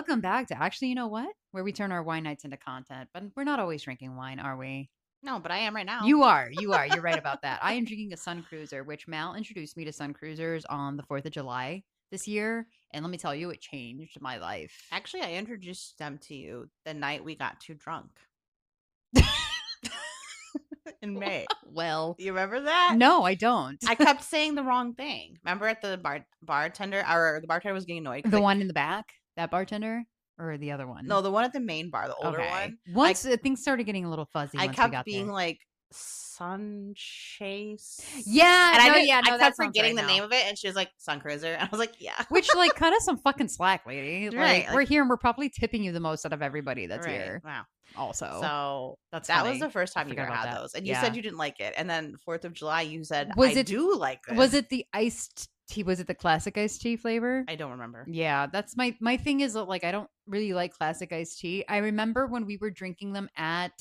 welcome back to Actually You Know What, where we turn our wine nights into content. But we're not always drinking wine, are we? No, but I am right now. You are. You're right about that. I am drinking a Sun Cruiser, which Mal introduced me to Sun Cruisers on the 4th of July this year. And let me tell you, it changed my life. Actually, I introduced them to you the night we got too drunk. In May. Well, you remember that? No, I don't. I kept saying the wrong thing. Remember at the bartender, or the bartender was getting annoyed. The one in the back? That bartender? Or the other one? No, the one at the main bar, the older one. Once things started getting a little fuzzy. I once kept we got being there. like Sun Chase. Yeah, and I kept forgetting the name of it, and she was like Sun Cruiser, and I was like, yeah. Which like cut us some fucking slack, lady. Right, Like we're here and we're probably tipping you the most out of everybody that's here. Wow. Also, so that was the first time you ever had those, and you said you didn't like it, and then 4th of July you said I do like this. Was it the iced tea? Was it the classic iced tea flavor? I don't remember. Yeah, that's my thing is that like I don't really like classic iced tea. I remember when we were drinking them at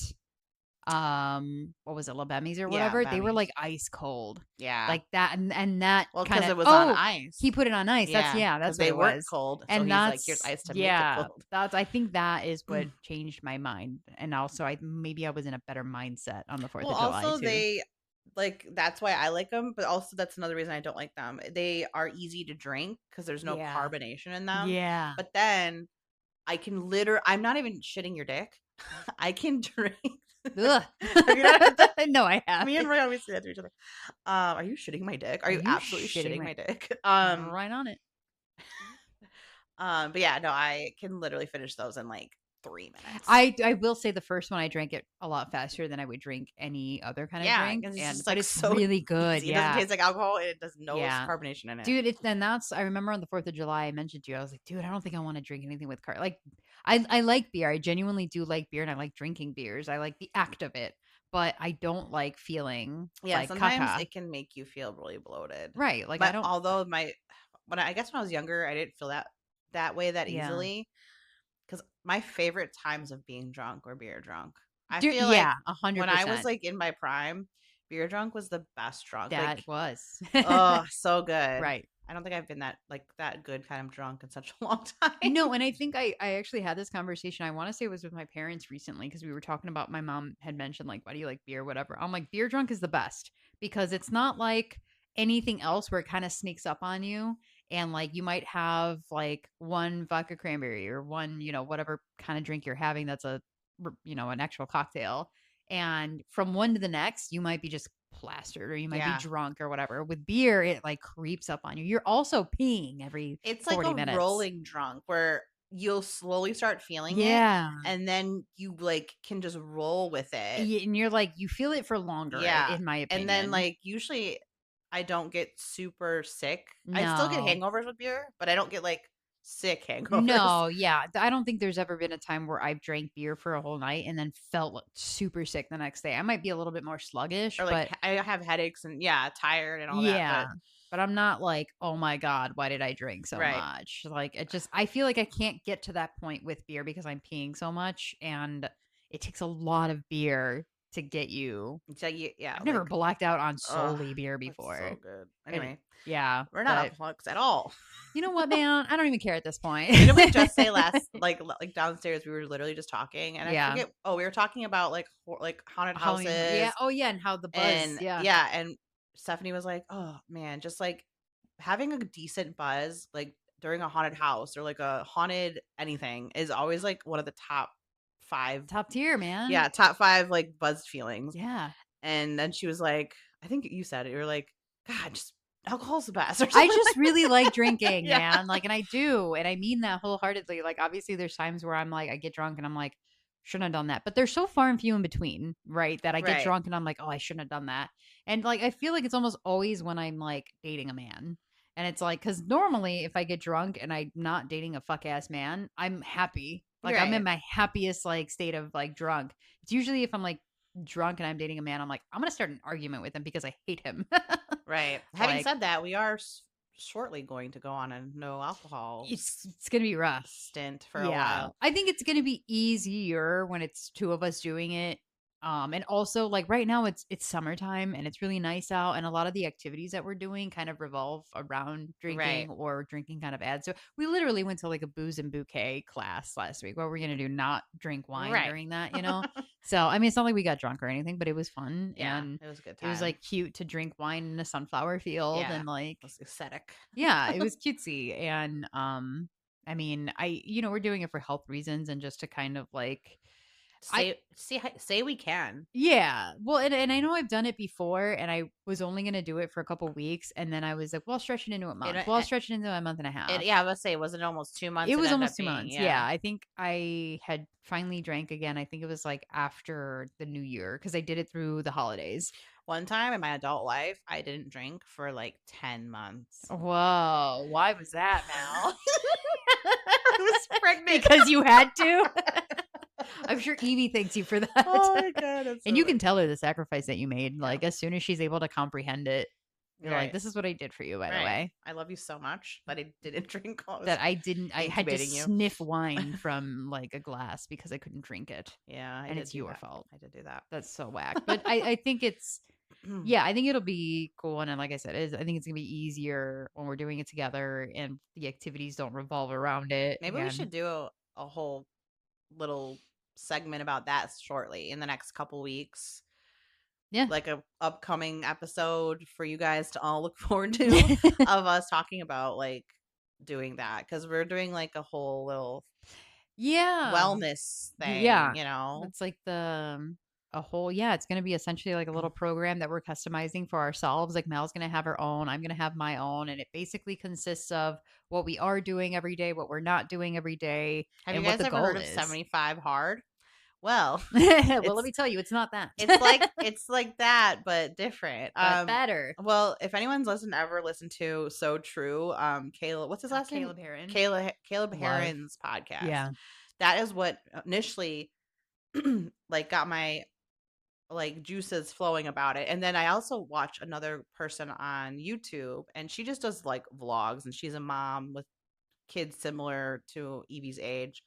what was it, La Bemmy's or whatever, they were like ice cold. Yeah. Like that and that because it was on ice. He put it on ice. That's what they it weren't was. cold. And so he's like, here's ice to make it cold. I think that is what changed my mind. And also I was in a better mindset on the 4th of July. Also too. they like that's why I like them, but also that's another reason I don't like them. They are easy to drink because there's no carbonation in them. Yeah. But then I can I'm not even shitting your dick. I can drink. No, I have. Me and Roy always say that to each other. Are you shitting my dick? Are you absolutely shitting my dick? Right on it. But yeah, no, I can literally finish those in like 3 minutes. I will say the first one I drank it a lot faster than I would drink any other kind of drink. But it's so really good. Easy. It doesn't taste like alcohol. It does no carbonation in it. Dude, I remember on the 4th of July I mentioned to you, I was like, dude, I don't think I want to drink anything with like I like beer. I genuinely do like beer and I like drinking beers. I like the act of it. But I don't like feeling like sometimes caca. It can make you feel really bloated. Right. Like but although when I was younger, I didn't feel that way that easily. Because my favorite times of being drunk were beer drunk. I feel like 100%. When I was like in my prime, beer drunk was the best drunk. That was. Oh, so good. Right. I don't think I've been that good kind of drunk in such a long time. No, and I think I actually had this conversation. I want to say it was with my parents recently because we were talking about, my mom had mentioned like, why do you like beer, whatever. I'm like, beer drunk is the best because it's not like anything else where it kind of sneaks up on you. And like you might have like one vodka cranberry or one, whatever kind of drink you're having that's an actual cocktail. And from one to the next, you might be just plastered or you might be drunk or whatever. With beer, it like creeps up on you. You're also peeing every 40 minutes. It's like a rolling drunk where you'll slowly start feeling it. And then you like can just roll with it. And you're like, you feel it for longer, in my opinion. And then like usually I don't get super sick. No. I still get hangovers with beer, but I don't get like sick hangovers. No, yeah. I don't think there's ever been a time where I've drank beer for a whole night and then felt super sick the next day. I might be a little bit more sluggish. Or like I have headaches and tired and all that. Yeah. But I'm not like, oh my God, why did I drink so much? Like I feel like I can't get to that point with beer because I'm peeing so much and it takes a lot of beer to get you. I've never blacked out on solely beer before. So good. Anyway, we're not on plugs at all. You know what, man? I don't even care at this point. Didn't we just say last, like downstairs, we were literally just talking, and I forget. Oh, we were talking about like haunted houses. Yeah. Oh, yeah, and how the buzz. And, and Stephanie was like, "Oh man, just like having a decent buzz, like during a haunted house or like a haunted anything, is always like one of the top 5 top tier, man. Yeah, top 5 like buzzed feelings. Yeah. And then she was like, I think you said it. You were like, God, just alcohol's the best. I just really like drinking, man. Like, and I do, and I mean that wholeheartedly. Like, obviously, there's times where I'm like, I get drunk and I'm like, shouldn't have done that. But they're so far and few in between, right? That I get drunk and I'm like, oh, I shouldn't have done that. And like, I feel like it's almost always when I'm like dating a man. And it's like, because normally if I get drunk and I'm not dating a fuck ass man, I'm happy. Like I'm in my happiest like state of like drunk. It's usually if I'm like drunk and I'm dating a man, I'm like, I'm gonna start an argument with him because I hate him. Right. Having said that, we are shortly going to go on a no alcohol. It's gonna be rough stint for a while. I think it's gonna be easier when it's 2 of us doing it And also like right now it's summertime and it's really nice out, and a lot of the activities that we're doing kind of revolve around Right. drinking, or drinking kind of adds. So we literally went to like a booze and bouquet class last week. What we're gonna do? Not drink wine Right. during that, So I mean, it's not like we got drunk or anything, but it was fun, Yeah, and it was a good it was time. like cute to drink wine in a sunflower field, Yeah, and like it was aesthetic. yeah, it was cutesy. And I mean, we're doing it for health reasons and just to kind of like I Say we can. yeah. Well, and I know I've done it before, and I was only gonna do it for a couple weeks, and then I was like, well, I'll stretch it into a It, month. Well, I'll stretch it into a month and a half. yeah, I was say, was it almost 2 months? It It was ended almost up two being, months. Yeah. yeah. I think I had finally drank again. I think it was like after the new year because I did it through the holidays. One time in my adult life, I didn't drink for like 10 months. Whoa. Why was that, Mal? I was pregnant. Because you had to? I'm sure Evie thanks you for that. Oh my God. That's And so you can funny. tell her the sacrifice that you made. Yeah. Like, as soon as she's able to comprehend it, you're like, Right. this is what I did for you, by the Right. way. I love you so much that I didn't drink while I was That I had to incubating you. sniff wine from like a glass because I couldn't drink it. Yeah, And it's your fault. I did do that. That's so whack. But I think it's, yeah, I think it'll be cool. And then, like I said, I think it's going to be easier when we're doing it together and the activities don't revolve around it. Maybe we should do a whole little segment about that shortly in the next couple weeks. Yeah. Like a upcoming episode for you guys to all look forward to of us talking about like doing that, because we're doing like a whole little wellness thing. Yeah. You know, It's like a whole, yeah, it's going to be essentially like a little program that we're customizing for ourselves. Like Mel's going to have her own, I'm going to have my own. And it basically consists of what we are doing every day, what we're not doing every day, have and you what guys the ever goal heard of is. 75 hard? Well, Well, let me tell you, it's not that. it's like that, but different. But better. Well, if anyone's ever listened to So True, Caleb, what's his last name? Caleb Heron. Caleb Love. Heron's podcast. Yeah. That is what initially like got my like juices flowing about it. And then I also watch another person on YouTube, and she just does like vlogs, and she's a mom with kids similar to Evie's age.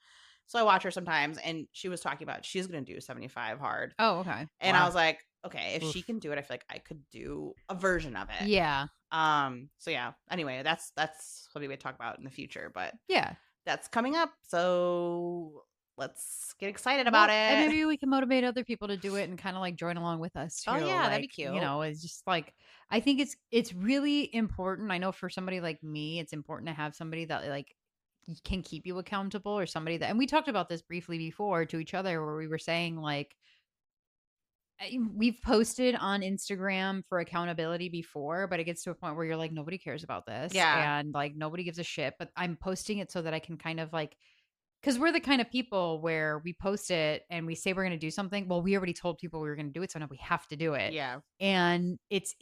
So I watch her sometimes, and she was talking about she's going to do 75 hard. Oh, okay. And Wow. I was like, okay, if Oof. she can do it, I feel like I could do a version of it. Yeah. So yeah. Anyway, that's what we would talk about in the future, but Yeah. that's coming up. So let's get excited about it. And maybe we can motivate other people to do it and kind of like join along with us too. Oh yeah, that'd be Like, cute. It's just like I think it's really important. I know for somebody like me, it's important to have somebody that like can keep you accountable, or somebody that, and we talked about this briefly before to each other, where we were saying like we've posted on Instagram for accountability before, but it gets to a point where you're like, nobody cares about this. Yeah. And like nobody gives a shit. But I'm posting it so that I can kind of like, because we're the kind of people where we post it and we say we're going to do something. Well, we already told people we were going to do it, so now we have to do it. Yeah. And it's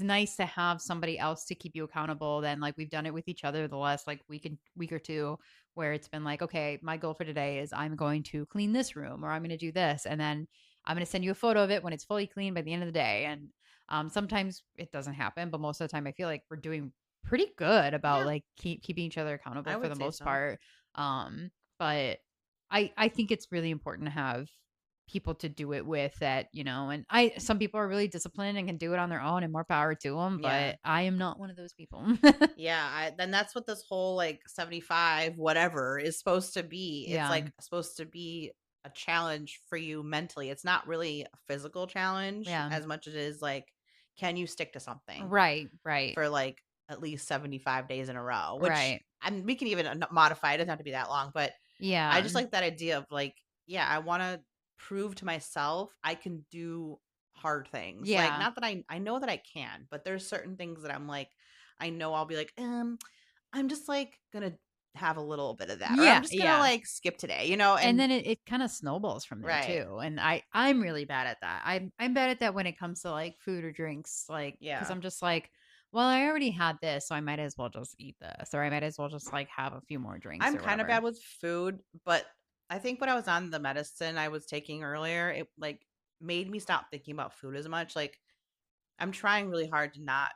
nice to have somebody else to keep you accountable. Then like we've done it with each other the last like week or two, where it's been like, okay, my goal for today is I'm going to clean this room, or I'm going to do this, and then I'm going to send you a photo of it when it's fully clean by the end of the day. And sometimes it doesn't happen, but most of the time I feel like we're doing pretty good about like keeping each other accountable for the most part. But I think it's really important to have people to do it with that, and some people are really disciplined and can do it on their own, and more power to them. But I am not one of those people. Yeah. Then that's what this whole like 75, whatever is supposed to be. It's like supposed to be a challenge for you mentally. It's not really a physical challenge as much as it is like, can you stick to something? Right. For like at least 75 days in a row, which Right. I mean, we can even modify. It doesn't have to be that long, but Yeah. I just like that idea of like, yeah, I want to prove to myself I can do hard things. Yeah. Like, not that I know that I can, but there's certain things that I'm like, I know I'll be like, I'm just like gonna have a little bit of that. Or I'm just gonna like skip today, and then it kind of snowballs from there Right. too. And I'm really bad at that. I'm bad at that when it comes to like food or drinks, like because I'm just like, well, I already had this, so I might as well just eat this, or I might as well just like have a few more drinks. I'm or kind of whatever. bad with food, but I think when I was on the medicine I was taking earlier, it like made me stop thinking about food as much. Like, I'm trying really hard to not,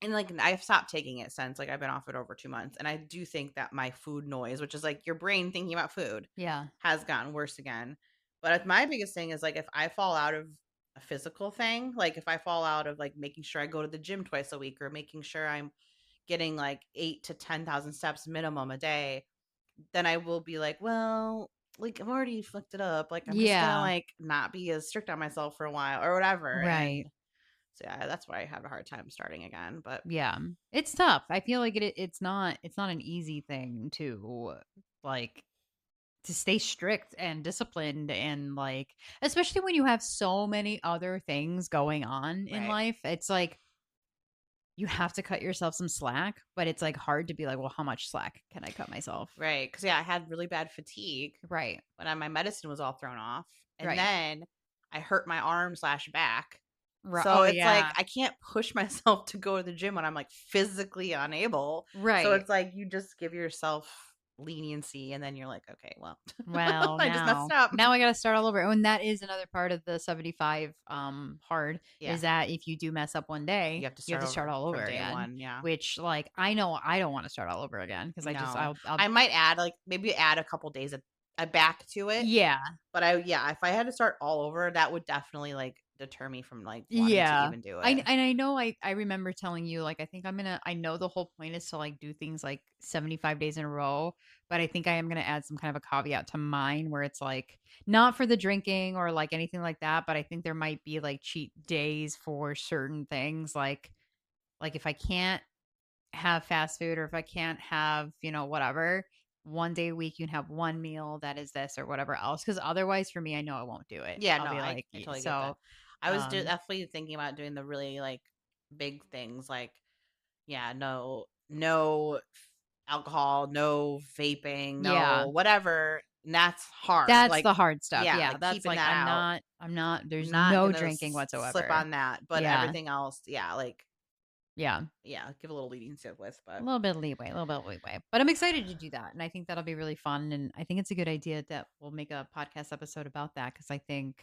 and like I've stopped taking it since like I've been off it over 2 months. And I do think that my food noise, which is like your brain thinking about food, Yeah. has gotten worse again. But my biggest thing is like if I fall out of a physical thing, like if I fall out of like making sure I go to the gym twice a week or making sure I'm getting like 8 to 10,000 steps minimum a day, then I will be like, well, like I've already fucked it up. Like I'm just gonna Yeah. like not be as strict on myself for a while or whatever. Right. And so yeah, that's why I have a hard time starting again. But Yeah. It's tough. I feel like it's not an easy thing to like to stay strict and disciplined and like especially when you have so many other things going on in right. life. It's like you have to cut yourself some slack, but it's like hard to be like, well, how much slack can I cut myself? Right. Cause yeah, I had really bad fatigue Right. when my medicine was all thrown off. And Right. then I hurt my arm slash back. Right. So Oh it's like yeah. I can't push myself to go to the gym when I'm like physically unable. So Right. it's like you just give yourself leniency and then you're like, okay, well, Well, I just messed now up. now I gotta start all over. And that is another part of the 75 hard Yeah. is that if you do mess up one You day, have to you have start to start over all over from day again. one. Yeah. Which like I know I don't want to start all over again because No. I'll I might add like maybe add a couple days back to it. yeah. But if I had to start all over, that would definitely like deter me from like wanting to Yeah. even do I it. and I know I remember telling you like I know the whole point is to like do things like 75 days in a row, but I think I am gonna add some kind of a caveat to mine where it's like not for the drinking or like anything like that, but I think there might be like cheat days for certain things like if I can't have fast food or if I can't have, whatever, one day a week you can have one meal that is this or whatever else. Cause otherwise for me, I know I won't do it. Yeah, I'll no, be I like, I totally get that. so, I was um, definitely thinking about doing the really like big things like yeah, no alcohol, no vaping, yeah, no whatever. And that's hard. that's Like the hard stuff. yeah, Yeah. like That's keeping like, that out. there's Not no gonna drinking slip whatsoever. on that, but Yeah. everything else, yeah, like Yeah. yeah, give a little leniency with, A but little bit of leeway, a little bit of leeway. But I'm excited to do that. And I think that'll be really fun. And I think it's a good idea that we'll make a podcast episode about that because I think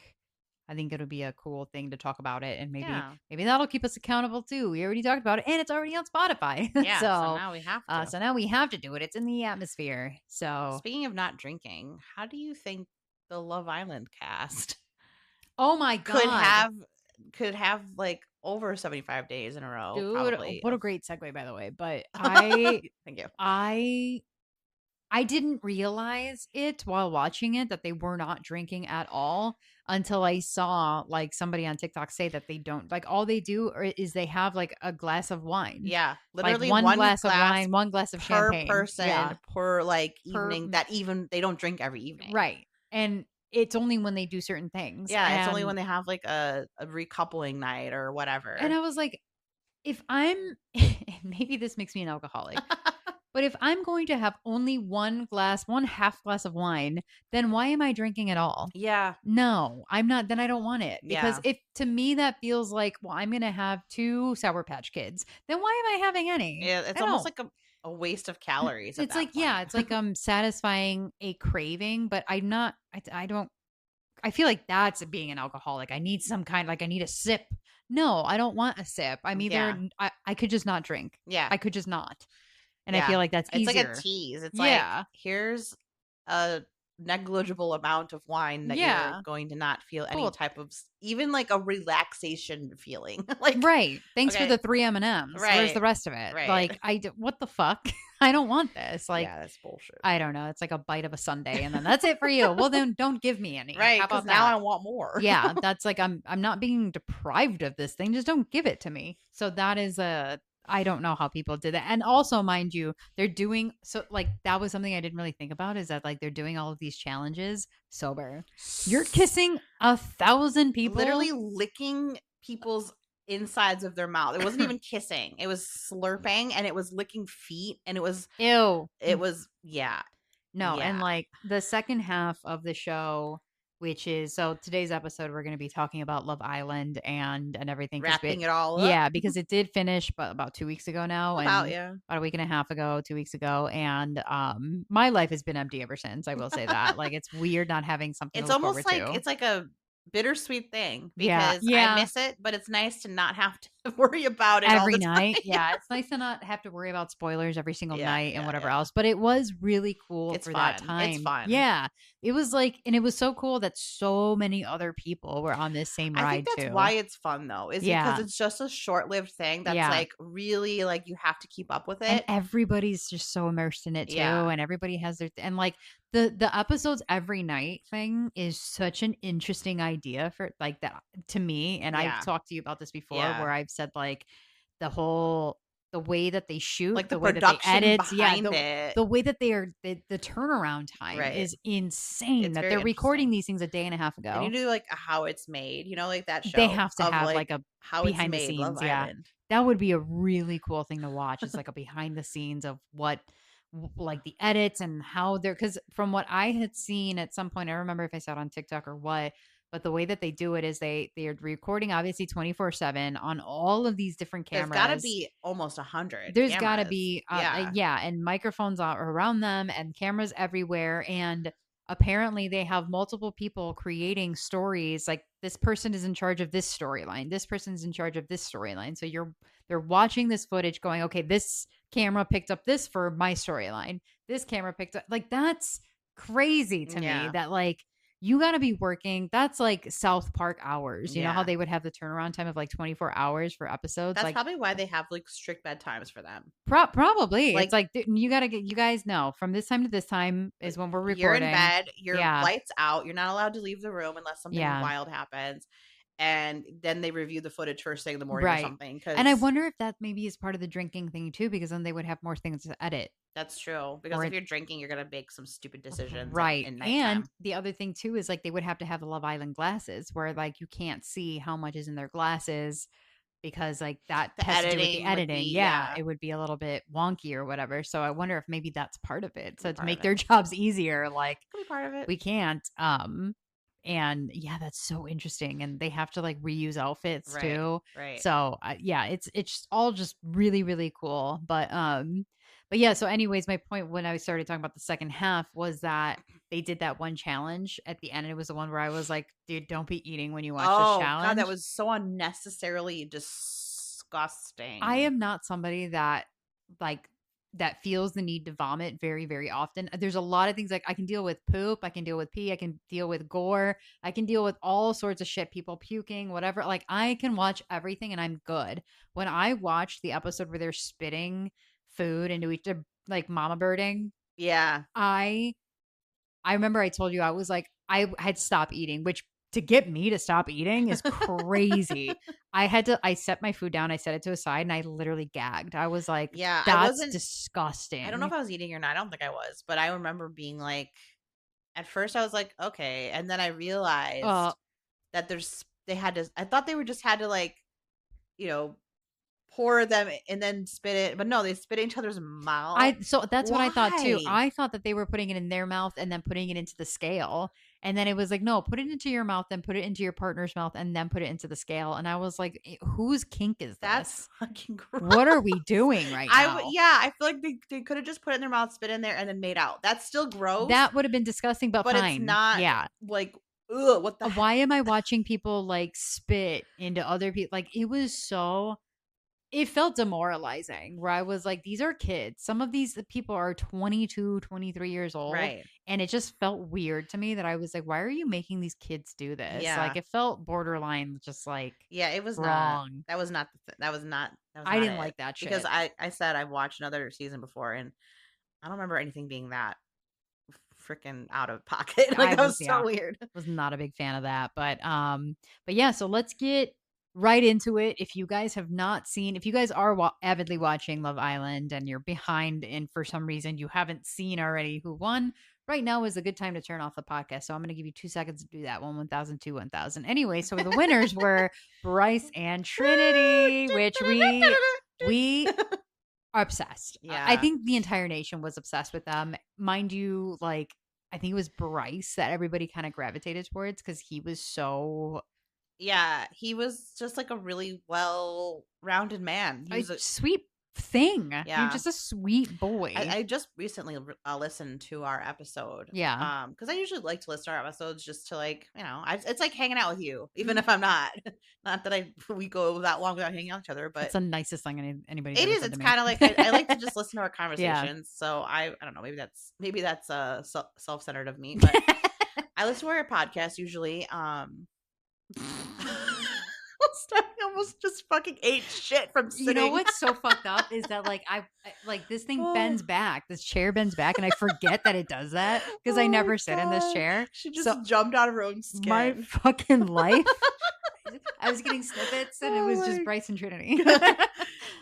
it'll be a cool thing to talk about it, and maybe yeah. maybe that'll keep us accountable too. We already talked about it, and it's already on Spotify. Yeah, so so, now we have to. so now we have to do it. It's in the atmosphere. So, Speaking of not drinking, how do you think the Love Island cast oh my could god, have like over 75 days in a row dude, probably what a of great segue, by the way. But thank you. I I didn't realize it while watching it that they were not drinking at all until I saw like somebody on TikTok say that they don't like all they do is they have like a glass of wine. Yeah, Like literally one one glass of glass wine, one glass of per champagne. Yeah. person per like Per evening that even they don't drink every evening. right. And it's only when they do certain things. Yeah, it's only when And they have like a recoupling night or and whatever. I was like, if I'm maybe this makes me an alcoholic. But if I'm going to have only one half glass of wine, then why am I drinking at all? Yeah, No, I'm not. Then I don't want it because yeah, if to me that feels like, well, I'm going to have two Sour Patch Kids. Then why am I having any? yeah. It's I almost don't. like a waste of calories at It's that like, point. yeah, it's like I'm satisfying a craving, but I'm not. I don't. I feel like that's being an alcoholic. I need some kind, like I need a sip. No, I don't want a sip. I'm Yeah, either. I could just not drink. yeah. I could just not, and I Yeah. feel like that's It's like a easier. tease. It's like, Yeah. here's a negligible amount of wine that you're Yeah. going to not feel any Cool. type of even like a relaxation feeling. Like, Right. Thanks for okay, the 3 M&Ms. Where's the right, rest of it? right. Like what the fuck? I don't want this. Like Yeah, that's bullshit. I don't know. It's like a bite of a sundae and then that's it for you. Well, then don't give me any. Right, How because about now I that? want more. Yeah, that's like I'm not being deprived of this thing. Just don't give it to me. So that is a I don't know how people did that. And also, mind you, they're doing so like that was something I didn't really think about is that like they're doing all of these challenges sober. You're kissing 1,000 people. Literally licking people's insides of their mouth. It wasn't even kissing. It was slurping and it was licking feet and Ew. yeah. No, and Yeah. like the second half of the show, which is so today's episode, we're going to be talking about Love Island and everything. Wrapping it all up. Yeah, because it did finish, but about 2 weeks ago now, About and yeah. about a week and a half ago, 2 weeks ago, and my life has been empty ever since. I will say that. Like it's weird not having something to It's look almost forward like to. it's like a bittersweet thing Yeah, because I yeah, miss it, but it's nice to not have to worry about it all every the time. night. Yeah, it's nice to not have to worry about spoilers every single Yeah, night and yeah, whatever yeah. else, but it was really cool It's for that fun. It's time. fun. Yeah, it was like and it was so cool that so many other people were on this same I think ride that's why too. it's fun though, is because Yeah, it's just a short-lived thing that's yeah. like really like you have to keep up with And it. everybody's just so immersed in it too, Yeah. and everybody has their and, like, the episodes every night thing is such an interesting idea for, like, that to me, and I've Yeah. talked to you about this before Yeah. where I've said, like, the whole the way that they shoot, Like the the way that they production edit yeah, behind it. the way that they are the turnaround time Right. is insane It's that very they're recording interesting. these things a day and a half They ago. need to do like a how it's made, like that They show have to of have, like like, a how it's behind the made, Love scenes, yeah. Island. That would be a really cool thing to watch is, like, a behind the scenes of what like, the edits and how they're because from what I had seen at some point, I don't remember if I saw it on TikTok or what, but the way that they do it is they're recording obviously 24/7 on all of these different There's got to cameras. be almost 100 There's gotta cameras. be, Yeah. yeah, and microphones are around them and cameras everywhere, and apparently they have multiple people creating stories, like, this person is in charge of this storyline, this person's in charge of this storyline, so they're watching this footage going, "Okay, this camera picked up this for my storyline. This camera picked up" like, that's crazy to me Yeah. that, like, you gotta be working that's like South Park hours, you know how Yeah. they would have the turnaround time of, like, 24 hours for episodes? That's Like, probably why they have like strict bedtimes for them. Probably. It's Like like, you gotta get you guys know from this time to this time is when we're you're in recording. bed, your Yeah. lights out, you're not allowed to leave the room unless something Yeah. wild happens. And then they review the footage first thing in the morning or Right. something And I because wonder if that maybe is part of the drinking thing too, because then they would have more things to edit. that's true. Because Or if it you're drinking, you're gonna make some stupid decisions right. in And nighttime. the other thing too is like they would have to have the Love Island glasses where like you can't see how much is in their glasses because like that The has to do with the editing would editing. be Yeah, yeah, it would be a little bit wonky or whatever. So I wonder if maybe that's part of it. could be So to part of make it. their jobs easier, like Could be part of it. we can't. And yeah, that's so interesting. And they have to like reuse outfits Right. too. Right. So yeah, it's all just really really cool. But yeah. So anyways, my point when I started talking about the second half was that they did that one challenge at the end. And it was the one where I was like, dude, don't be eating when you watch this Oh god, that challenge. was so unnecessarily I disgusting. am not somebody that like that feels the need to vomit very very often. There's a lot of things like I can deal with poop, I can deal with pee, I can deal with gore, I can deal with all sorts of shit, people puking, whatever. Like I can watch everything and I'm good. When I watched the episode where they're spitting food into each other like mama birding, Yeah. I I remember I told you I was like I had stopped eating, which to get me to stop eating is crazy. I set my food down, I set it to a side, and I literally gagged. I was like, Yeah, "That's I don't know disgusting." if I was eating or not. I don't think I was, but I remember being like at first I was like, "Okay." And then I Uh, realized that they had to I thought they were just had to like, you know, pour them and then spit it, but no, they spit it in each other's mouth. so that's what I thought too. Why? I thought that they were putting it in their mouth and then putting it into the scale. And then it was like, "No, put it into your mouth, then put it into your partner's mouth, and then put it into the scale." And I was like, "Whose kink is That's this? fucking gross. What are we doing right now?" Yeah, I feel like they could have just put it in their mouth, spit in there, and then made out. That's still gross, That would have been disgusting, but but it's fine. not Yeah. like, ugh, what the heck? Why am I watching people like spit into other people? Like it was so it felt demoralizing where I was like, these are kids. Some of these people are 22, 23 years old. Right. And it just felt weird to me that I was like, why are you making these kids do this? Yeah. Like it felt borderline just like Yeah, it was not. wrong. That was not that was I not didn't it. like that Because shit. I said I watched another season before and I don't remember anything being that freaking out of pocket. Like I that was was yeah. so weird. Was not a big fan of that. But yeah, so let's get right into it. If you guys have not seen, if you guys are avidly watching Love Island and you're behind and for some reason you haven't seen already who won, right now is a good time to turn off the podcast. So I'm going to give you 2 seconds to do that. 1,000, 1,000. Anyway, so the winners were Bryce and Trinity, which we are obsessed. I Yeah. think the entire nation was obsessed with them. Mind you, like I think it was Bryce that everybody kind of gravitated towards because he was so Yeah, he was just like a really well-rounded man. He was a sweet thing. You're Yeah. just a sweet boy. I just recently listened to our episode. Yeah. Because I usually like to listen to our episodes just to like, it's like hanging out with you, even if I'm not. Not that we go that long without hanging out with each other, but It's the nicest thing anybody's it ever is. said to It's me. kind of like I like to just listen to our Yeah. conversations. So I don't know. Maybe that's self-centered of me, but I listen to our podcast usually. I almost just fucking ate shit from sitting. You know what's so fucked up is that like I like this thing bends back. This chair bends back, and I forget that it does that because I never sit in this chair. She just jumped out of her own skin. My fucking life. I was getting snippets, and it was just Bryce and Trinity.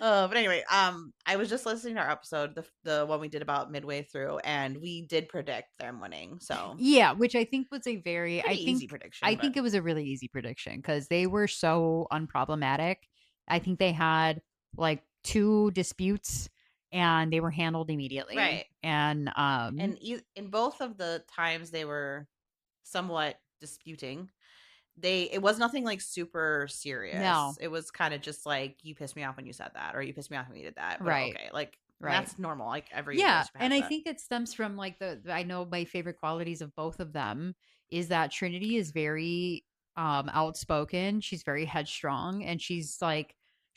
But anyway, I was just listening to our episode, the one we did about midway through, and we did predict them winning. So yeah, which I think was a very easy prediction. I think it was a really easy prediction because they were so unproblematic. I think they had like 2 disputes, and they were handled immediately. Right. And in both of the times they were somewhat disputing, it was nothing like super serious. No. It was kind of just like, you pissed me off when you said that, or you pissed me off when you did that. But right. okay, like right. That's normal. Like every and I think it stems from like I know my favorite qualities of both of them is that Trinity is very outspoken. She's very headstrong, and she's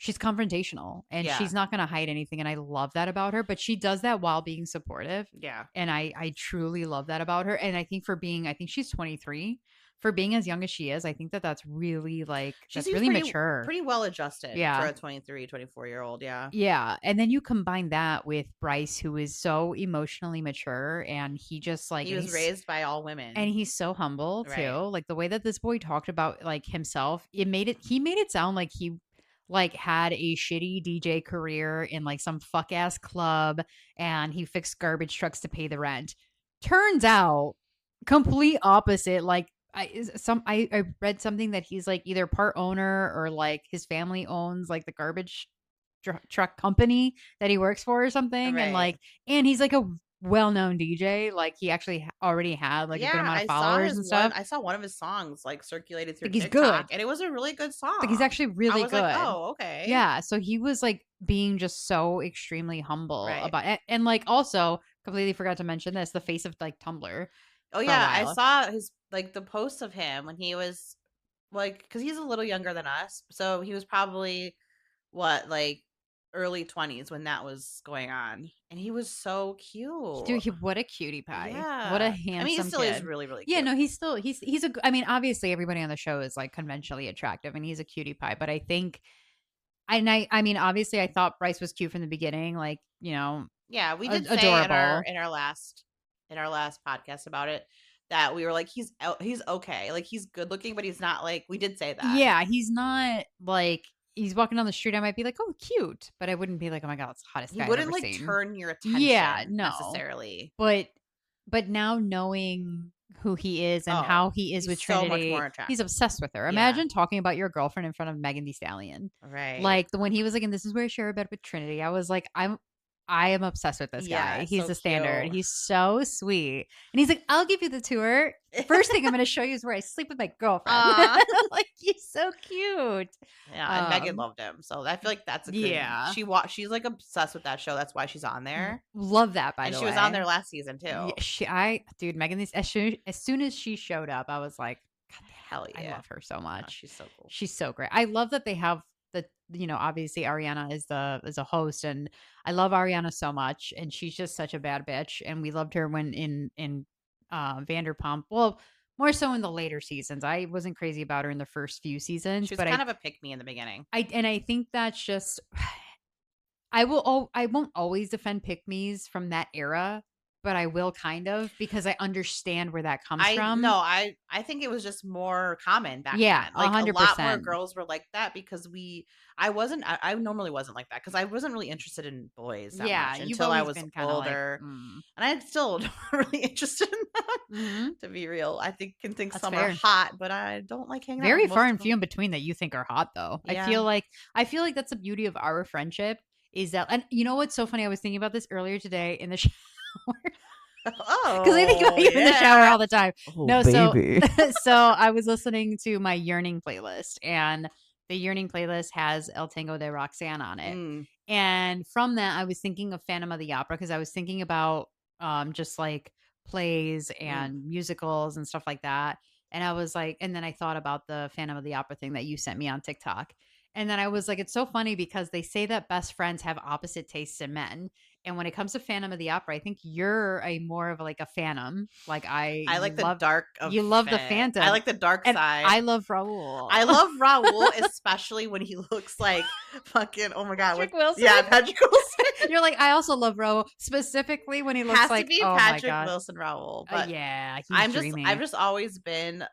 confrontational, and she's not going to hide anything. And I love that about her, but she does that while being supportive. Yeah. And I truly love that about her. And I think I think she's 23. For being as young as she is, I think that's really that's really mature. Pretty well adjusted for a 23, 24-year-old. Yeah. Yeah. And then you combine that with Bryce, who is so emotionally mature, and he just he was raised by all women. And he's so humble too. Like the way that this boy talked about like himself, he made it sound like he had a shitty DJ career in like some fuck ass club, and he fixed garbage trucks to pay the rent. Turns out complete opposite. Like I read something that he's like either part owner or like his family owns like the garbage truck company that he works for or something. Right. And he's like a well-known DJ. Like he actually already had like a good amount of followers and stuff. I saw one of his songs like circulated through TikTok, good. And it was a really good song. He's actually really good. Like, oh, okay. Yeah. So he was like being just so extremely humble about it. And like also completely forgot to mention this, the face of like Tumblr. Oh yeah, I saw his like the post of him when he was like, because he's a little younger than us, so he was probably like early 20s when that was going on, and he was so cute. Dude, what a cutie pie! Yeah, what a handsome. He still kid. Is really really. Yeah, cute. no, he's still he's a. I mean, obviously everybody on the show is like conventionally attractive, and he's a cutie pie. But I think, I mean, obviously I thought Bryce was cute from the beginning. Like yeah, we did adorable. say in our last podcast about it that we were like, he's okay, like he's good looking, but he's not like, we did say that. Yeah, he's not like. He's walking down the street, I might be like, oh, cute. But I wouldn't be like, oh my God, it's the hottest guy I've ever seen. He wouldn't turn your attention necessarily. But now knowing who he is and how he is with Trinity, so much more attractive. He's obsessed with her. Imagine talking about your girlfriend in front of Megan Thee Stallion. Right. Like when he was like, and this is where I share a bed with Trinity. I was like, I am obsessed with this guy. He's so a standard. Cute. He's so sweet. And he's like, I'll give you the tour. First thing I'm going to show you is where I sleep with my girlfriend. Like, he's so cute. Yeah, and Megan loved him. So I feel like that's a good she's like obsessed with that show. That's why she's on there. Love that, by the way. And she was on there last season, too. Yeah, dude, Megan, as soon as she showed up, I was like, God, hell yeah. I love her so much. Oh, she's so cool. She's so great. I love that they have obviously Ariana is a host, and I love Ariana so much, and she's just such a bad bitch, and we loved her when in Vanderpump. Well, more so in the later seasons. I wasn't crazy about her in the first few seasons. She was kind of a pick-me in the beginning. I think that's just I won't always defend pick-me's from that era, but I will kind of, because I understand where that comes from. No, I think it was just more common back then. Like 100%. A lot more girls were like that because I normally wasn't like that because I wasn't really interested in boys that much until I was older. Like, and I'm still not really interested in them, to be real. I can think That's some fair. are hot, but I don't like hanging out. Very far and few in between that you think are hot, though. Yeah. I feel like that's the beauty of our friendship is that, and you know what's so funny? I was thinking about this earlier today in the shower. Oh, because I think about you in the shower all the time. Oh, baby. So I was listening to my yearning playlist, and the Yearning playlist has El Tango de Roxanne on it. Mm. And from that, I was thinking of Phantom of the Opera because I was thinking about just like plays Mm. and musicals and stuff like that. And I was like, and then I thought about the Phantom of the Opera thing that you sent me on TikTok. And then I was like, it's so funny because they say that best friends have opposite tastes in men. And when it comes to Phantom of the Opera, I think you're a more of like a Phantom. Like I like the dark of you love the I Phantom, like the dark and side. I love Raul. I love Raul, especially when he looks like fucking, oh my God. Patrick Wilson? Yeah, Patrick Wilson. You're like, I also love Raul, specifically when he looks Has like, to be oh my Patrick God. Wilson Raul. But Yeah, he's I've dreamy. just always been,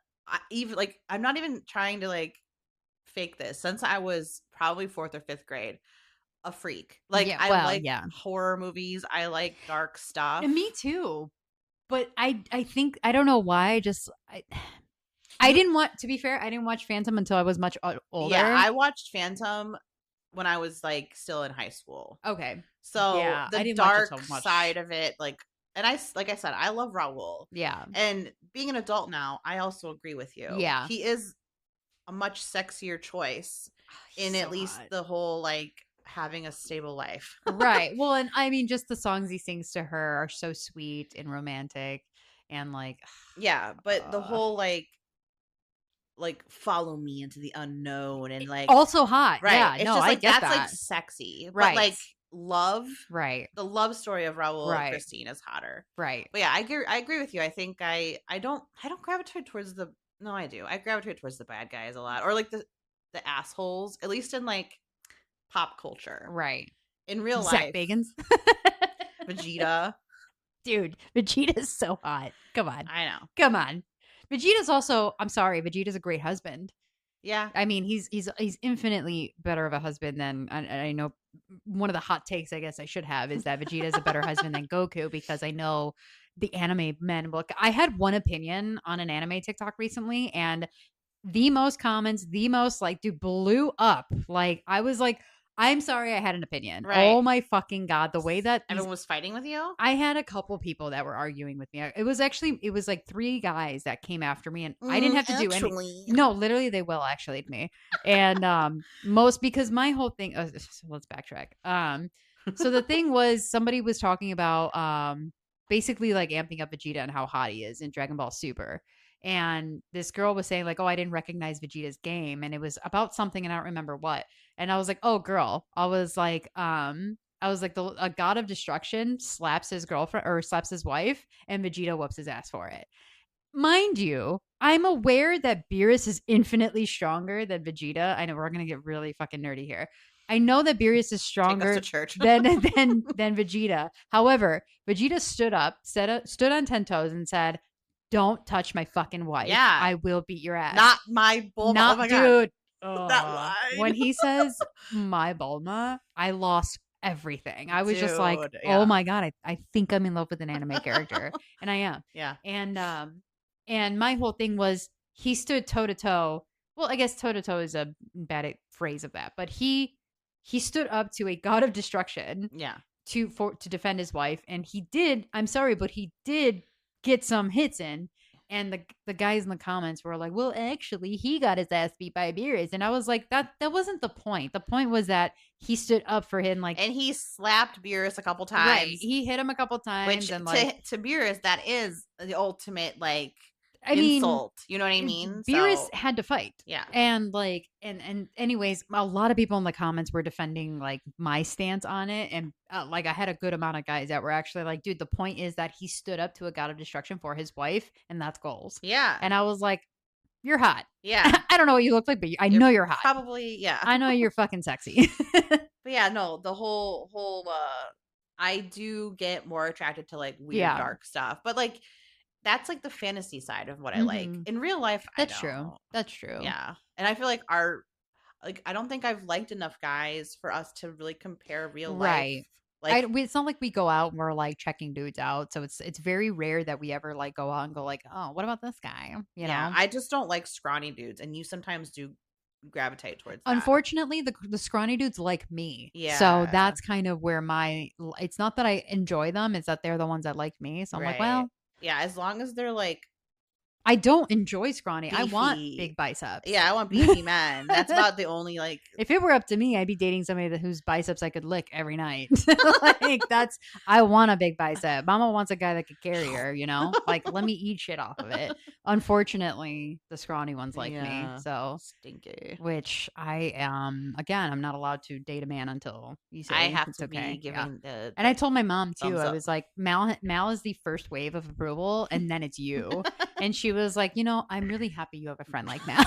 even like, I'm not even trying to like fake this. Since I was probably 4th or 5th grade, a freak. Like, Yeah, I well, like yeah. horror movies. I like dark stuff. And me too. But I think, I don't know why, I didn't want, to be fair, I didn't watch Phantom until I was much older. Yeah, I watched Phantom when I was like still in high school. Okay. So Yeah, I the didn't watch it dark so much. side of it, like, and like I said, I love Raul. Yeah. And being an adult now, I also agree with you. Yeah. He is a much sexier choice in so at least hot. the whole like having a stable life. Right. Well, and I mean, just the songs he sings to her are so sweet and romantic, and like, Yeah, but the whole like follow me into the unknown and like also hot. right. Yeah, It's no, just I like get that's that. like sexy. Right. But like love, right, the love story of Raul Right. and Christine is hotter. right. But yeah, I agree with you. I think I don't gravitate towards the, no, I do. I gravitate towards the bad guys a lot, or like the assholes, at least in like pop culture. Right. In real Zach life, Bagans. Vegeta. Dude, Vegeta's so hot. Come on. I know. Come on. Vegeta's also, I'm sorry, Vegeta's a great husband. Yeah. I mean, he's infinitely better of a husband than, I know one of the hot takes I guess I should have is that Vegeta is a better husband than Goku, because I know the anime men look. I had one opinion on an anime TikTok recently, and the most comments, the most like, dude, blew up. Like, I was like, I'm sorry, I had an opinion. Right. Oh my fucking God. The way that Everyone was fighting with you? I had a couple people that were arguing with me. It was like 3 guys that came after me, and I didn't have to do anything. No, literally they will actually to me. And most, because my whole thing, so let's backtrack. So the thing was, somebody was talking about basically like amping up Vegeta and how hot he is in Dragon Ball Super. And this girl was saying like, oh, I didn't recognize Vegeta's game, and it was about something and I don't remember what. And I was like, oh girl. I was like, a god of destruction slaps his girlfriend or slaps his wife, and Vegeta whoops his ass for it. Mind you, I'm aware that Beerus is infinitely stronger than Vegeta. I know we're gonna get really fucking nerdy here. I know that Beerus is stronger Take us to church. than Vegeta. However, Vegeta stood on 10 toes and said, "Don't touch my fucking wife. Yeah. I will beat your ass." Not my Bulma. Not, oh my dude. God. That line. When he says my Bulma, I lost everything. I was just like, yeah. oh my God, I think I'm in love with an anime character. And I am. Yeah. And my whole thing was, he stood toe to toe. Well, I guess toe to toe is a bad phrase of that, but he stood up to a god of destruction. Yeah. To defend his wife, and he did. I'm sorry, but he did get some hits in. And the guys in the comments were like, well, actually, he got his ass beat by Beerus. And I was like, that wasn't the point. The point was that he stood up for him, like, and he slapped Beerus a couple times. Right. He hit him a couple times. Which, and like, to Beerus, that is the ultimate, like, I mean, insult. You know what I mean? Beerus had to fight. Yeah. And like, and anyways, a lot of people in the comments were defending like my stance on it. And like, I had a good amount of guys that were actually like, dude, the point is that he stood up to a god of destruction for his wife, and that's goals. Yeah. And I was like, you're hot. Yeah. I don't know what you look like, but I know you're hot. Probably, yeah. I know you're fucking sexy. But yeah, no, the whole I do get more attracted to like weird dark stuff. But like, that's like the fantasy side of what I like. In real life, That's true. That's true. Yeah. And I feel like I don't think I've liked enough guys for us to really compare real life. Like, it's not like we go out and we're like checking dudes out. So it's very rare that we ever like go out and go like, oh, what about this guy? You know? I just don't like scrawny dudes, and you sometimes do gravitate towards that. Unfortunately, the scrawny dudes like me. Yeah. So that's kind of where it's not that I enjoy them, it's that they're the ones that like me. So I'm like, well. Yeah, as long as they're like I don't enjoy scrawny. I want beefy. big biceps. Yeah, I want beefy men. That's about the only like. If it were up to me, I'd be dating somebody whose biceps I could lick every night. Like I want a big bicep. Mama wants a guy that could carry her, you know? Like let me eat shit off of it. Unfortunately, the scrawny ones like me. Yeah, So stinky. which I again, I'm not allowed to date a man until you I say have it's to be okay. Yeah. giving the And I told my mom too. thumbs I up. was like, Mal is the first wave of approval, and then it's you. And she was like, I'm really happy you have a friend like Mal.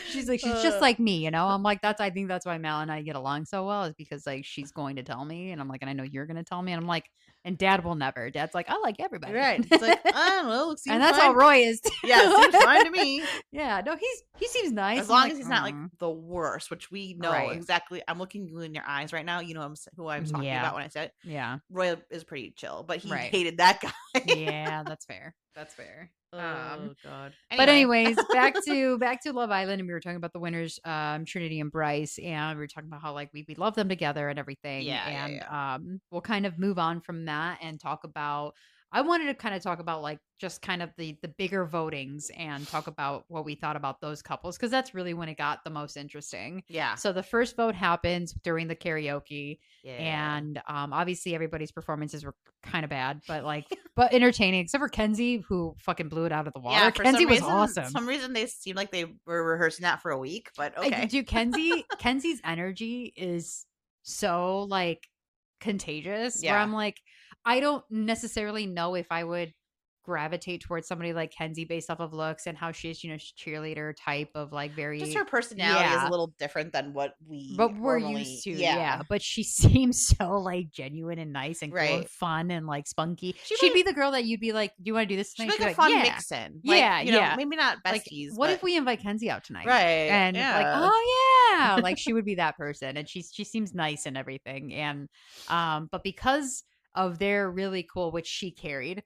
She's like, she's just like me, I'm like, I think that's why Mal and I get along so well, is because like she's going to tell me, and I'm like, and I know you're going to tell me, and I'm like, and Dad will never. Dad's like, I like everybody, right. It's like, I don't know, and that's how Roy is. Too. Yeah, it seems fine to me. Yeah, no, he seems nice. As long as he's not like the worst, which we know exactly. I'm looking you in your eyes right now. You know who I'm talking about when I said it. Yeah. Roy is pretty chill, but he hated that guy. Yeah, that's fair. That's fair. Oh God. But anyways, back to Love Island, and we were talking about the winners, Trinity and Bryce, and we were talking about how like we love them together and everything. Yeah. We'll kind of move on from that and talk about. I wanted to kind of talk about like just kind of the bigger votings and talk about what we thought about those couples, because that's really when it got the most interesting. Yeah. So the first vote happens during the karaoke, and obviously everybody's performances were kind of bad, but entertaining, except for Kenzie, who fucking blew it out of the water. Yeah, Kenzie was awesome. For some reason they seemed like they were rehearsing that for a week, but okay. Dude, Kenzie's energy is so like contagious. Yeah. Where I'm like, I don't necessarily know if I would gravitate towards somebody like Kenzie based off of looks and how she's, cheerleader type of like very. Just her personality is a little different than what we're used to. Yeah. But she seems so like genuine and nice and cool and fun and like spunky. She'd be the girl that you'd be like, do you want to do this tonight? She'd be like a fun mix-in. Like, maybe not besties. Like, what if we invite Kenzie out tonight? Right. And like, oh yeah, like she would be that person, and she seems nice and everything. And but because of their really cool, which she carried,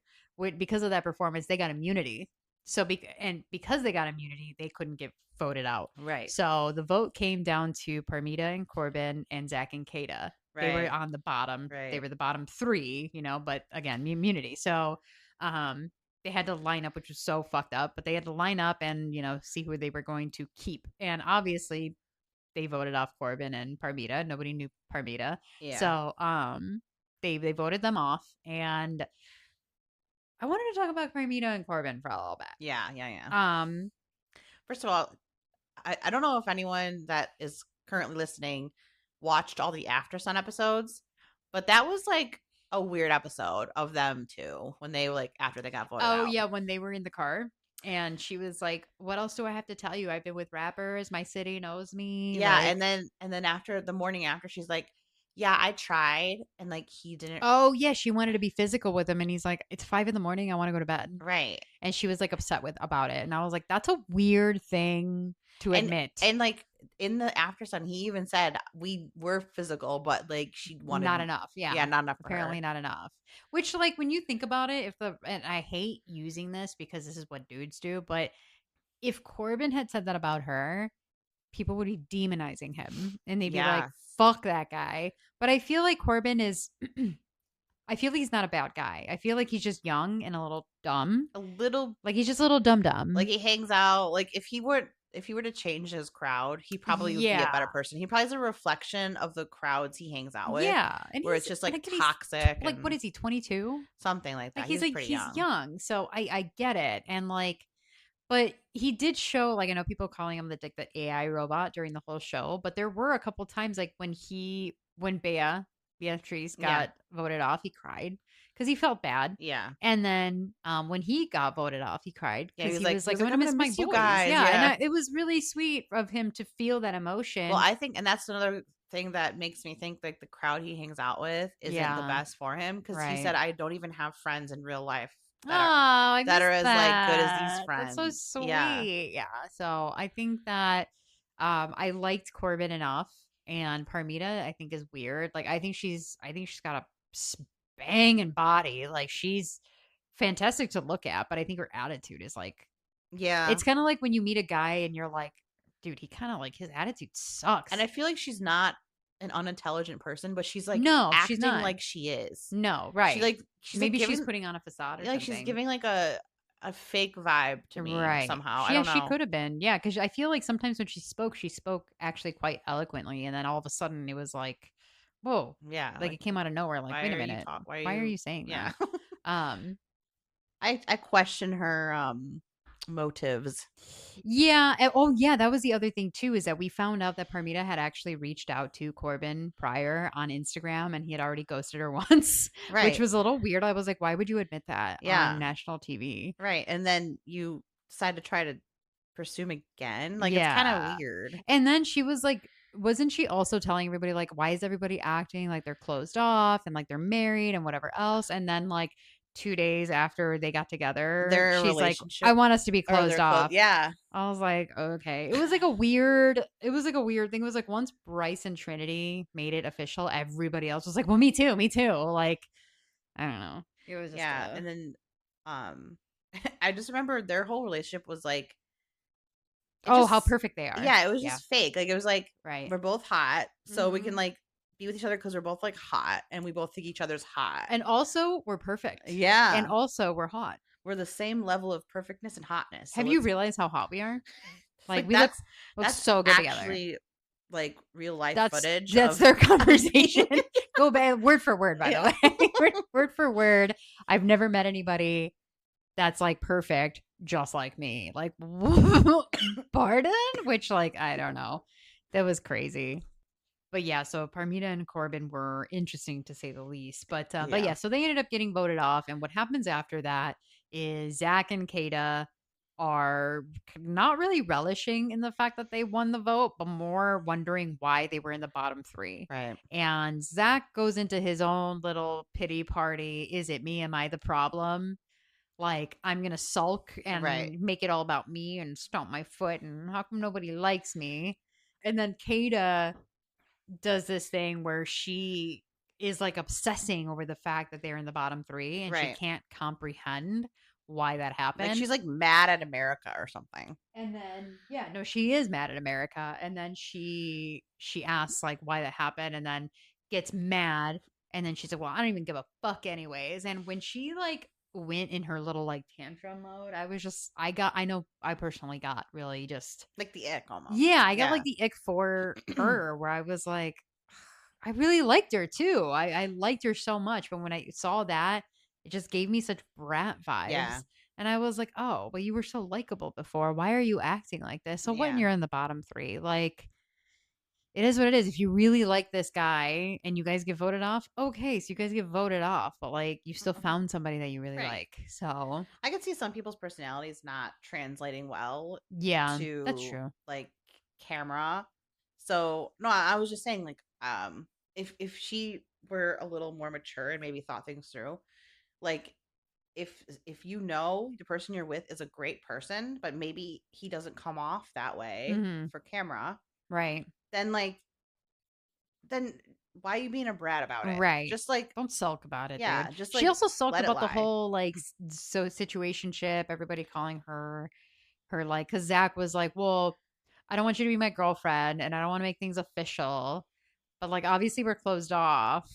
because of that performance, they got immunity. So because they got immunity, they couldn't get voted out. Right. So the vote came down to Parmita and Corbin and Zach and Kata. Right. They were on the bottom. Right. They were the bottom three, but again, immunity. So they had to line up, which was so fucked up, but they had to line up and, see who they were going to keep. And obviously they voted off Corbin and Parmita. Nobody knew Parmita. Yeah. So they voted them off, and I wanted to talk about Parmita and Corbin for a little bit. Yeah. First of all, I don't know if anyone that is currently listening watched all the After Sun episodes, but that was like a weird episode of them too, when they after they got voted out. Oh yeah, when they were in the car. And she was like, what else do I have to tell you? I've been with rappers. My city knows me. Yeah. And then after the morning after, she's like, yeah, I tried. And he didn't. Oh yeah. She wanted to be physical with him. And he's like, it's 5 a.m. I want to go to bed. Right. And she was upset about it. And I was like, that's a weird thing to admit. And in the After Sun, he even said we were physical, but she wanted not enough. Yeah. Yeah. Not enough. Apparently not enough. Which when you think about it, and I hate using this because this is what dudes do, but if Corbin had said that about her, people would be demonizing him and they'd be like, fuck that guy. But I feel like Corbin is I feel like he's not a bad guy. I feel like he's just young and a little dumb. A little he's just a little dumb. He hangs out. If he were to change his crowd, he probably would be a better person. He probably is a reflection of the crowds he hangs out with. Yeah. And where it's just toxic. What is he, 22? Something like that. He's young. So I get it. And but he did show, I know people calling him the AI robot during the whole show, but there were a couple times when Beatrice got voted off, he cried because he felt bad. Yeah. And then when he got voted off, he cried because he was like, I'm going to miss you boys. Guys. Yeah. And it was really sweet of him to feel that emotion. Well, I think, and that's another thing that makes me think the crowd he hangs out with isn't the best for him, because he said, I don't even have friends in real life that are as good as these friends. That's so sweet. Yeah. So I think that I liked Corbin enough, and Parmita I think is weird. I think she's got a banging body. She's fantastic to look at, but I think her attitude is it's kind of like when you meet a guy and you're like, dude, he kind of his attitude sucks. And I feel like she's not an unintelligent person, but she's no, acting she's not. like she is. No, right. She's maybe she's putting on a facade or something. She's giving a a fake vibe to me Right. somehow. I Yeah, don't she know. could have been. Yeah, because I feel like sometimes when she spoke actually quite eloquently, and then all of a sudden it was like, whoa, Yeah, like it came out of nowhere. Like, why wait a are you minute, talk? Why are why are you? you saying Yeah, that? Um, I question her motives. yeah. Oh, yeah. That was the other thing too, is that we found out that Parmita had actually reached out to Corbin prior on Instagram, and he had already ghosted her once, which Right. was a little weird. I was like, why would you admit that on Yeah. national TV? Right. And then you decide to try to pursue him again. Like it's kind of Yeah. weird. And then she was like, wasn't she also telling everybody, like, why is everybody acting like they're closed off and like they're married and whatever else? And then, like, 2 days after they got together, Their she's like, I relationship want us to be or closed their close. off. Yeah. I was like, okay. It was like a weird thing. It was like once Bryce and Trinity made it official, everybody else was like, well, me too, me too. Like, I don't know. It was just Yeah. a, And then um I just remember their whole relationship was like it oh, how just perfect they are. yeah, it was Yeah. just fake. Like it was like Right. we're both hot, so we can Hmm. like be with each other because we're both like hot and we both think each other's hot. And also, we're perfect. And Yeah. also, we're hot. We're the same level of perfectness and hotness. Have So you it's realized how hot we are? it's Like like we look that's so good together. actually like real life That's footage that's of their me. conversation. Go back word for word, by the Yeah. way. Word for word. I've never met anybody that's like perfect, just like me. Like, pardon? Which, like, I don't know. That was crazy. But yeah, so Parmita and Corbin were interesting to say the least. But Yeah. yeah, so they ended up getting voted off, and what happens after that is Zach and Kada are not really relishing in the fact that they won the vote, but more wondering why they were in the bottom three. Right. And Zach goes into his own little pity party. Is it me? Am I the problem? Like, I'm gonna sulk Right. and make it all about me and stomp my foot, and how come nobody likes me? And then Kada does this thing where she is like obsessing over the fact that they're in the bottom three, and she Right. can't comprehend why that Like happened. she's like mad at America or something. And then yeah, no, she is mad at America. And then she asks like why that happened, and then gets mad. And then she's like, well, I don't even give a fuck anyways. And when she like went in her little like tantrum mode, I was just I know I personally got really just Like the ick almost. yeah, I got Yeah. like the ick for her, where I was like, I really liked her too. I liked her so much. But when I saw that, it just gave me such brat Yeah. vibes. And I was like, oh, but you were so likable before. Why are you acting like this? So when Yeah. you're in the bottom three, like, it is what it is. If you really like this guy and you guys get voted off, okay, so you guys get voted off, but like you still Mhm. found somebody that you really Right. like. So I could see some people's personalities not translating well yeah, that's to true. like camera. So no, I was just saying like if she were a little more mature and maybe thought things through, like if you know the person you're with is a great person, but maybe he doesn't come off that way Hmm. for camera, Right. then then why are you being a brat about it? Right. Just like Don't sulk about it, dude. yeah, just She like also sulked let it about the lie. whole like so situationship, everybody calling her like, cuz Zach was like, "Well, I don't want you to be my girlfriend and I don't want to make things official, but like obviously we're closed off,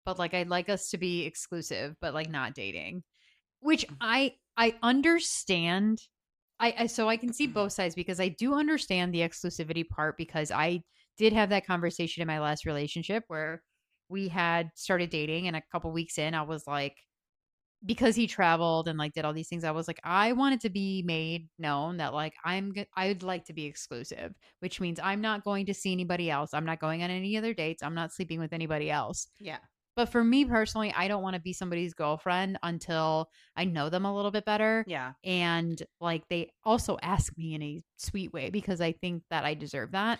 but like I'd like us to be exclusive, but like not dating." Which I understand. I so I can see both sides, because I do understand the exclusivity part, because I did have that conversation in my last relationship where we had started dating, and a couple weeks in I was like, because he traveled and like did all these things, I was like, I want it to be made known that like I'd like to be exclusive, which means I'm not going to see anybody else. I'm not going on any other dates. I'm not sleeping with anybody else. Yeah. But for me personally, I don't want to be somebody's girlfriend until I know them a little bit better. Yeah. And like they also ask me in a sweet way, because I think that I deserve that.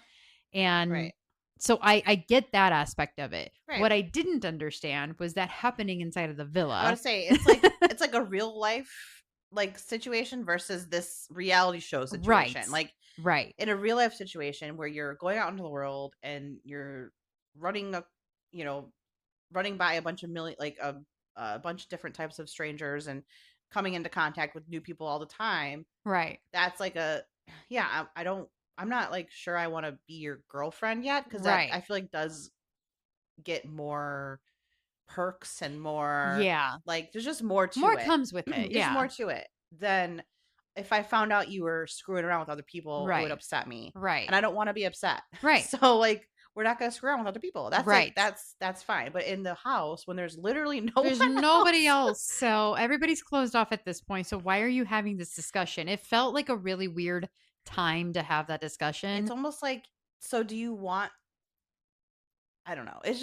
And Right. so I get that aspect of it. Right. What I didn't understand was that happening inside of the I want villa. to say it's like a real life like situation versus this reality show Right. situation. Like Right. in a real life situation where you're going out into the world and you're running a you know running by a bunch of a bunch of different types of strangers and coming into contact with new people all the time. Right. That's like a yeah. I don't. I'm not like sure I want to be your girlfriend yet because that I Right. feel like does get more perks and more Yeah. like there's just more to More it. comes with it. There's Yeah. more to it. then if I found out you were screwing around with other people, it would Right. upset me. Right. And I don't want to be upset. Right. So like we're not gonna screw around with other people. That's like Right. that's fine. But in the house when there's literally no There's one nobody else. else. So everybody's closed off at this point. So why are you having this discussion? It felt like a really weird time to have that It's discussion. almost like, so do you want, I don't know. It's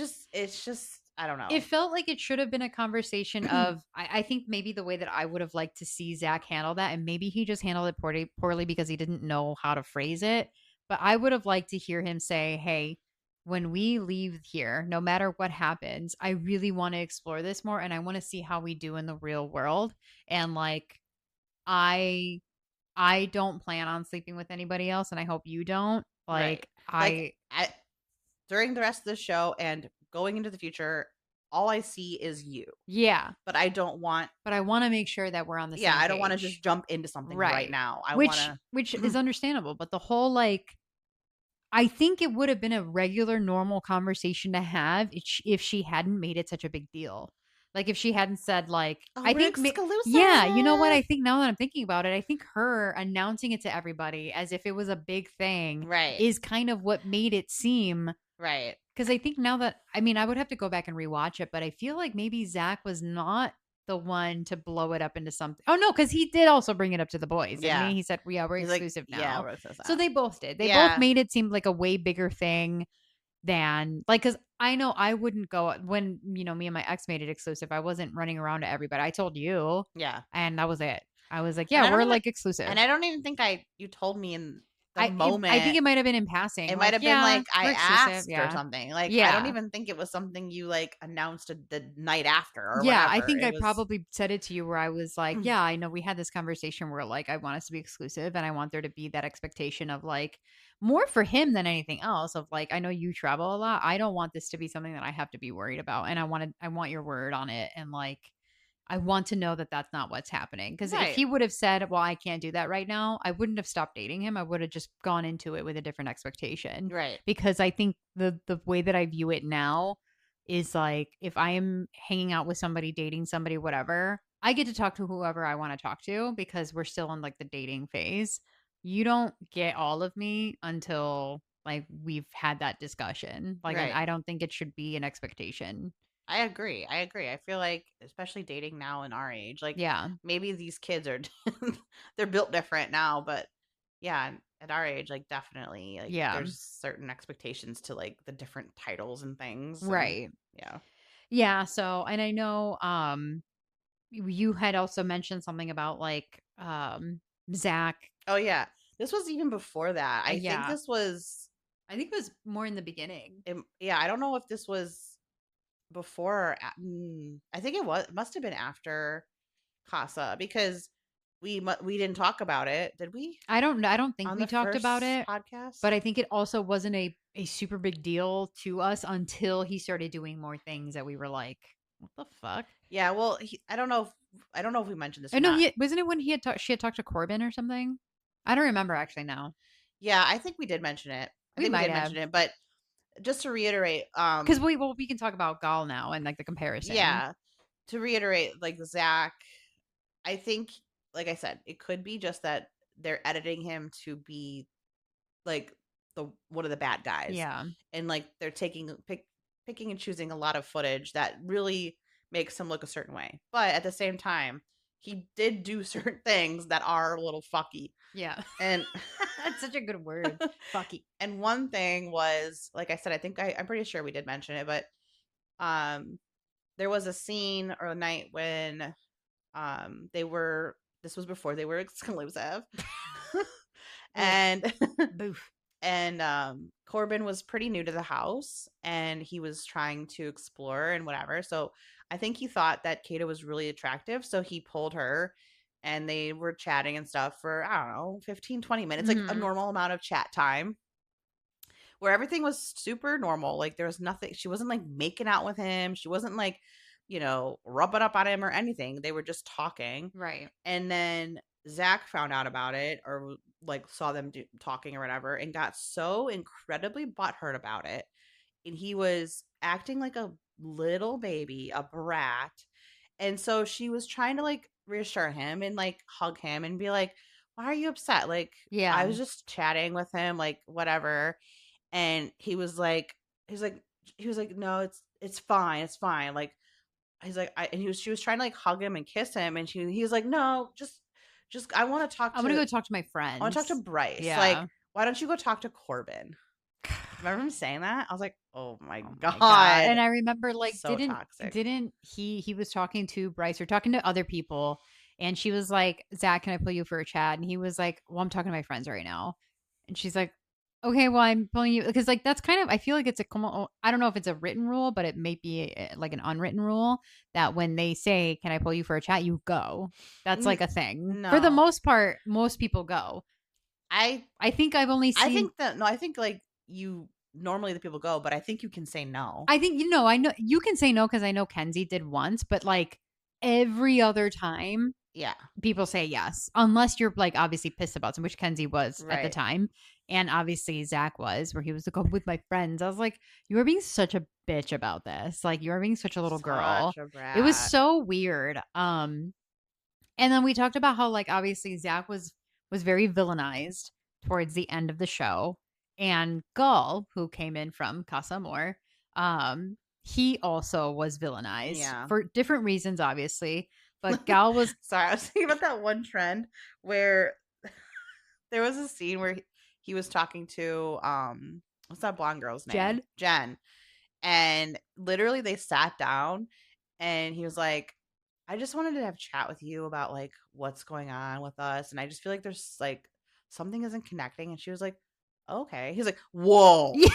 just I don't It know. felt like it should have been a conversation of, I think maybe the way that I would have liked to see Zach handle that, and maybe he just handled it poorly because he didn't know how to phrase it. But I would have liked to hear him say, hey, when we leave here, no matter what happens, I really want to explore this more and I want to see how we do in the real world. And like, I I don't plan on sleeping with anybody else and I hope you don't. Right. Like Like I during the rest of the show and going into the future, all I see is you. yeah, But I don't want, but I want to make sure that we're on the yeah, same I don't want to just page. jump into something right Right. now. I want Which to is understandable, but the whole like I think it would have been a regular normal conversation to have if she hadn't made it such a big deal. Like if she hadn't said like Oh, I we're think exclusive. yeah, you know what? I think now that I'm thinking about it, I think her announcing it to everybody as if it was a big thing Right. is kind of what made it seem Right. because I think now that I mean, I would have to go back and rewatch it, but I feel like maybe Zach was not the one to blow it up into something. Oh no, because he did also bring it up to the boys, didn't Yeah. he? He said, "Yeah, we're He's like, exclusive yeah, now." we're exclusive. So they both did. They both Yeah. made it seem like a way bigger thing than like because I know I wouldn't go when me and my ex made it exclusive. I wasn't running around to everybody. I told you, Yeah. and that was it. I was like, And "Yeah, I don't we're even like exclusive." and I don't even think you told me in the I think moment. it might have been in passing, It might like, have been "Yeah, like I we're exclusive." asked or Yeah, something. Like I don't yeah. even think it was something you like announced the night after or Yeah, I whatever. think It I was probably said it to you where I was like, "Yeah, I know we had this conversation where like I want us to be exclusive and I want there to be that expectation of like more for him than anything else of like I know you travel a lot. I don't want this to be something that I have to be worried about and I want your word on it and like I want to know that that's not what's happening because if right. he would have said, "Well, I can't do that right now," I wouldn't have stopped dating him. I would have just gone into it with a different expectation Right. because I think the way that I view it now is like if I am hanging out with somebody, dating somebody, whatever, I get to talk to whoever I want to talk to because we're still in like the dating phase. You don't get all of me until like we've had that discussion. Like, and Right. I don't think it should be an expectation. I agree. I agree. I feel like especially dating now in our age, like Yeah. maybe these kids are they're built different now, but yeah, at our age, like definitely like Yeah. there's certain expectations to like the different titles and things and Right. yeah. Yeah. So, and I know, you had also mentioned something about like, Zach. Oh yeah. This was even before that. I think Yeah. this was I think it was more in the beginning. yeah, I don't know if this was before or I think it must have been after Casa because we didn't talk about it, did we? I don't think On we the talked about first it, podcast? but I think it also wasn't a super big deal to us until he started doing more things that we were like, "What the fuck?" Yeah, well, I don't know if we mentioned this I or know not. he wasn't it when she had talked to Corbin or something? I don't remember actually now. Yeah, I think we did mention it. I We think we might did have mention it, but just to reiterate, because we can talk about Gal now and like the comparison. yeah, to reiterate, like Zach, I think, like I said, it could be just that they're editing him to be like the one of the bad guys, Yeah, and like they're picking and choosing a lot of footage that really makes him look a certain way. But at the same time, he did do certain things that are a little fucky. yeah. And That's such a good word. Fucky. and one thing was, like I said, I think I'm pretty sure we did mention it, but um there was a scene or a night when they were this was before they were exclusive. Ugh, And boof. and Corbin was pretty new to the house and he was trying to explore and whatever. So I think he thought that Kata was really attractive, so he pulled her and they were chatting and stuff for I don't know, 15-20 minutes, like a Mhm. normal amount of chat time where everything was super normal. Like there was nothing, she wasn't like making out with him. She wasn't like, rubbing up on him or anything. They were just talking. Right. And then Zach found out about it or like saw them talking or whatever and got so incredibly butthurt about it. And he was acting like a little baby, a brat. And so she was trying to like reassure him and like hug him and be like, why are you upset? Like, I Yeah. was just chatting with him, like, whatever. And he's like, he was like, no, it's fine. It's fine. Like, he's like, she was trying to like hug him and kiss him. And he was like, no, just, I'm gonna go talk to my I want to talk to friends. Bryce. Yeah. Like, why don't you go talk to Corbin? Remember him saying that? I was like, oh my Oh my god. God. And I remember like So toxic. didn't he was talking to Bryce or talking to other people, and she was like, "Zach, can I pull you for a chat?" And he was like, "Well, I'm talking to my friends right now." And she's like, "Okay, well, I'm pulling you because like that's kind of I feel like it's a I don't know if it's a written rule, but it may be like an unwritten rule that when they say, "Can I pull you for a chat?" you go. That's like a thing. For the No. most part, most people go. I I think I've only I seen think that no, I think like you normally the people go, but I think you can say no. I think I know you can say no because I know Kenzie did once, but like every other time, Yeah. people say yes, unless you're like obviously pissed about some, which Kenzie was at the Right. time, and obviously Zach was, where he was like, "Oh, with my friends." I was like, "You are being such a bitch about this. Like you are being such a little girl." Such a It was brat. so weird. And then we talked about how like obviously Zach was very villainized towards the end of the show. And Gull, who came in from Casa Amor, he also was villainized Yeah. for different reasons, obviously. But Gal was Sorry, I was thinking about that one trend where there was a scene where he was talking to what's that blonde girl's name? Jed. Jen. And literally they sat down and he was like, I just wanted to have a chat with you about like what's going on with us. And I just feel like there's like something isn't connecting. And she was like, okay. He's like, whoa, Yeah.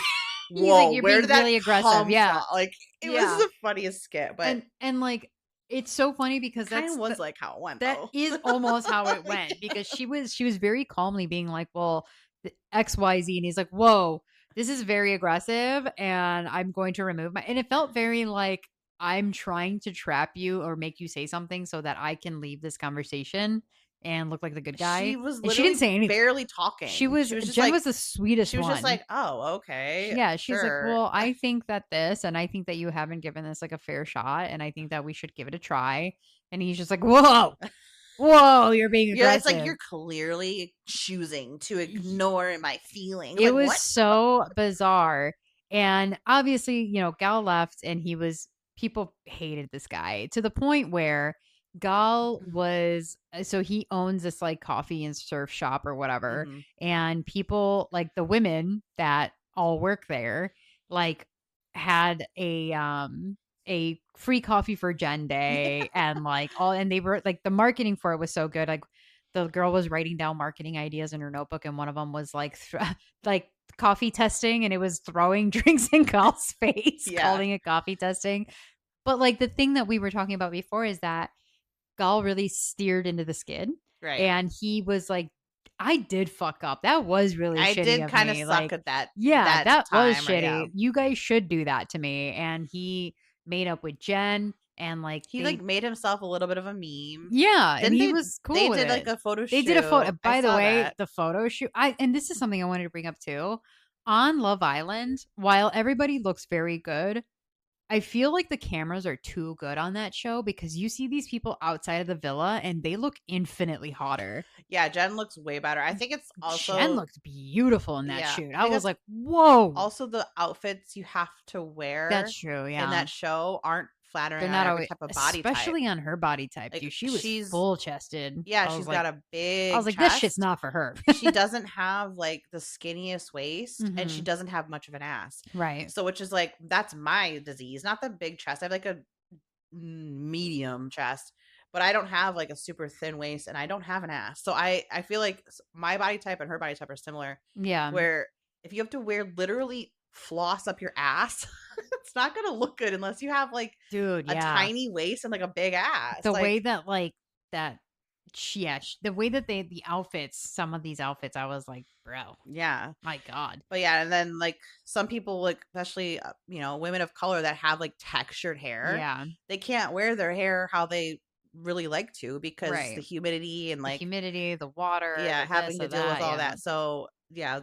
He's like, whoa, "You're where being did that really aggressive." come from? Yeah. Like it was Yeah. the funniest skit, but And like it's so funny because kind of was like how it went that though. is almost how it Like, went because she was very calmly being like, "Well, the XYZ," and he's like, "Whoa, this is very aggressive and I'm going to remove my," and it felt very like I'm trying to trap you or make you say something so that I can leave this conversation and look like the good she guy. was And she didn't literally say anything. barely talking. She was just Jen like was the sweetest she was just one. like, "Oh, okay. Yeah, she's like, Sure." "Well, I think that this, and I think that you haven't given this like a fair shot, and I think that we should give it a try." And he's just like, "Whoa, whoa, you're being Yeah, it's like aggressive." you're clearly choosing to ignore my feelings. It Like, was what? so bizarre. And obviously, Gal left and people hated this guy to the point where Gal was, so he owns this like coffee and surf shop or whatever. Mhm. And people like the women that all work there, like had a free coffee for Jen Day and like all, and they were like, the marketing for it was so good. Like the girl was writing down marketing ideas in her notebook, and one of them was like like coffee testing, and it was throwing drinks in Gal's face, Yeah. calling it coffee testing. But like the thing that we were talking about before is that Gal really steered into the skid, Right. and he was like, I did fuck up. That was really I shitty did of kind of me. suck Like, at that yeah, that that was time, or yeah. shitty. You guys should do that to me. And he made up with Jen, and like He like made himself a little bit of a meme. yeah, and Didn't he was they cool with did like it. a photo They shoot. did a photo. I By the saw way, that. the photo shoot. And this is something I wanted to bring up too. On Love Island, while everybody looks very good, I feel like the cameras are too good on that show because you see these people outside of the villa and they look infinitely hotter. Yeah, Jen looks way better. I think it's Jen also looked beautiful in that yeah, shoot. I I think was that's like, whoa. also the outfits you have to That's wear true. in Yeah. that show aren't flattering They're on not every always, type of body type. especially on her body type, Like dude. She was full chested. yeah, she's got a I was big like, this shit's chest. not for her. She doesn't have like the skinniest waist and she Hmm. doesn't have much of an ass. Right. So which is like that's my disease, not the big chest. I have like a medium chest, but I don't have like a super thin waist and I don't have an ass. So I feel like my body type and her body type are similar Yeah. where if you have to wear literally floss up your ass, it's not going to look good unless you have like Dude, a yeah. tiny waist and like a big ass. The way Like that like that yeah, the way that the outfits, some of these outfits, I was like, bro, yeah. my God. But yeah, and then like some people like especially women of color that have like textured hair, Yeah. they can't wear their hair how they really like to because the Right. humidity and The like humidity, the water, yeah, the this having to or deal with that. all Yeah. that. So yeah,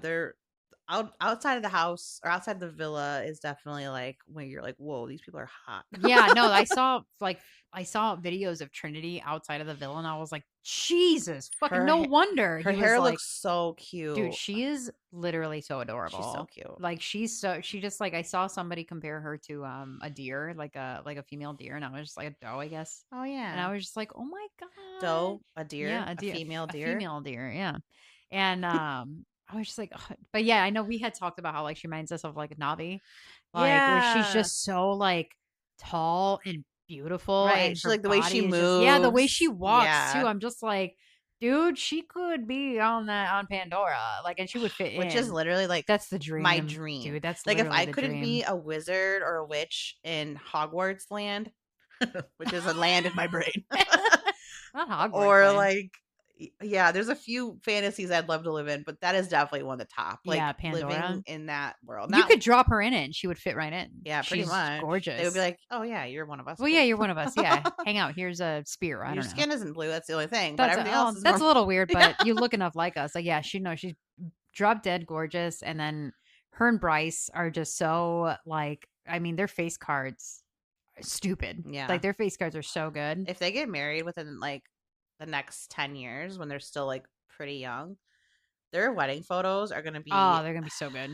outside of the house or outside the villa is definitely like when you're like, whoa, these people are hot. Yeah, no, I saw videos of Trinity outside of the villa, and I was like, Jesus, fucking Her no ha- wonder. her He was hair like, looks so dude, cute. she is literally so She's so adorable. cute. Like she just like I saw somebody compare her to a deer, like a female deer, and I was just like a doe, I guess. Oh And yeah. I was just like, oh my God. Doe, a Yeah, deer, a a deer, female a deer. female deer, yeah. And I was just like, ugh. But yeah, I know we had talked about how like she reminds us of like Navi, like where she's Yeah. just so like tall and beautiful, Right. and She her like the way she body is just yeah, the way she moves. walks too. Yeah. I'm just like, dude, she could be on Pandora, like, and she would fit Which is in. literally like That's the my dream, dream. dude. That's Like if literally I the couldn't be dream. a wizard or a witch in Hogwarts land, which is a land in my brain. Not Hogwarts Or land. like yeah, there's a few fantasies I'd love to live in, but that is definitely one of the top. Yeah, Like Pandora. living in that world. You Not could drop her in it, and she would fit right in. yeah, pretty She's much. They would be gorgeous. like, "Oh yeah, you're one of us. Well, yeah, Cool." you're one of us. Yeah, hang out. Here's a spear. I Your don't know. skin isn't blue, that's the only thing, but everything else is That's a normal. little weird, Yeah. but you look enough like us. Like, yeah, she's drop dead gorgeous, and then her and Bryce are just so like. I mean, their face cards are stupid. Yeah. Like their face cards are so good. If they get married within like the next 10 years when they're still like pretty young, their wedding photos are going to be Oh, they're gonna be so good.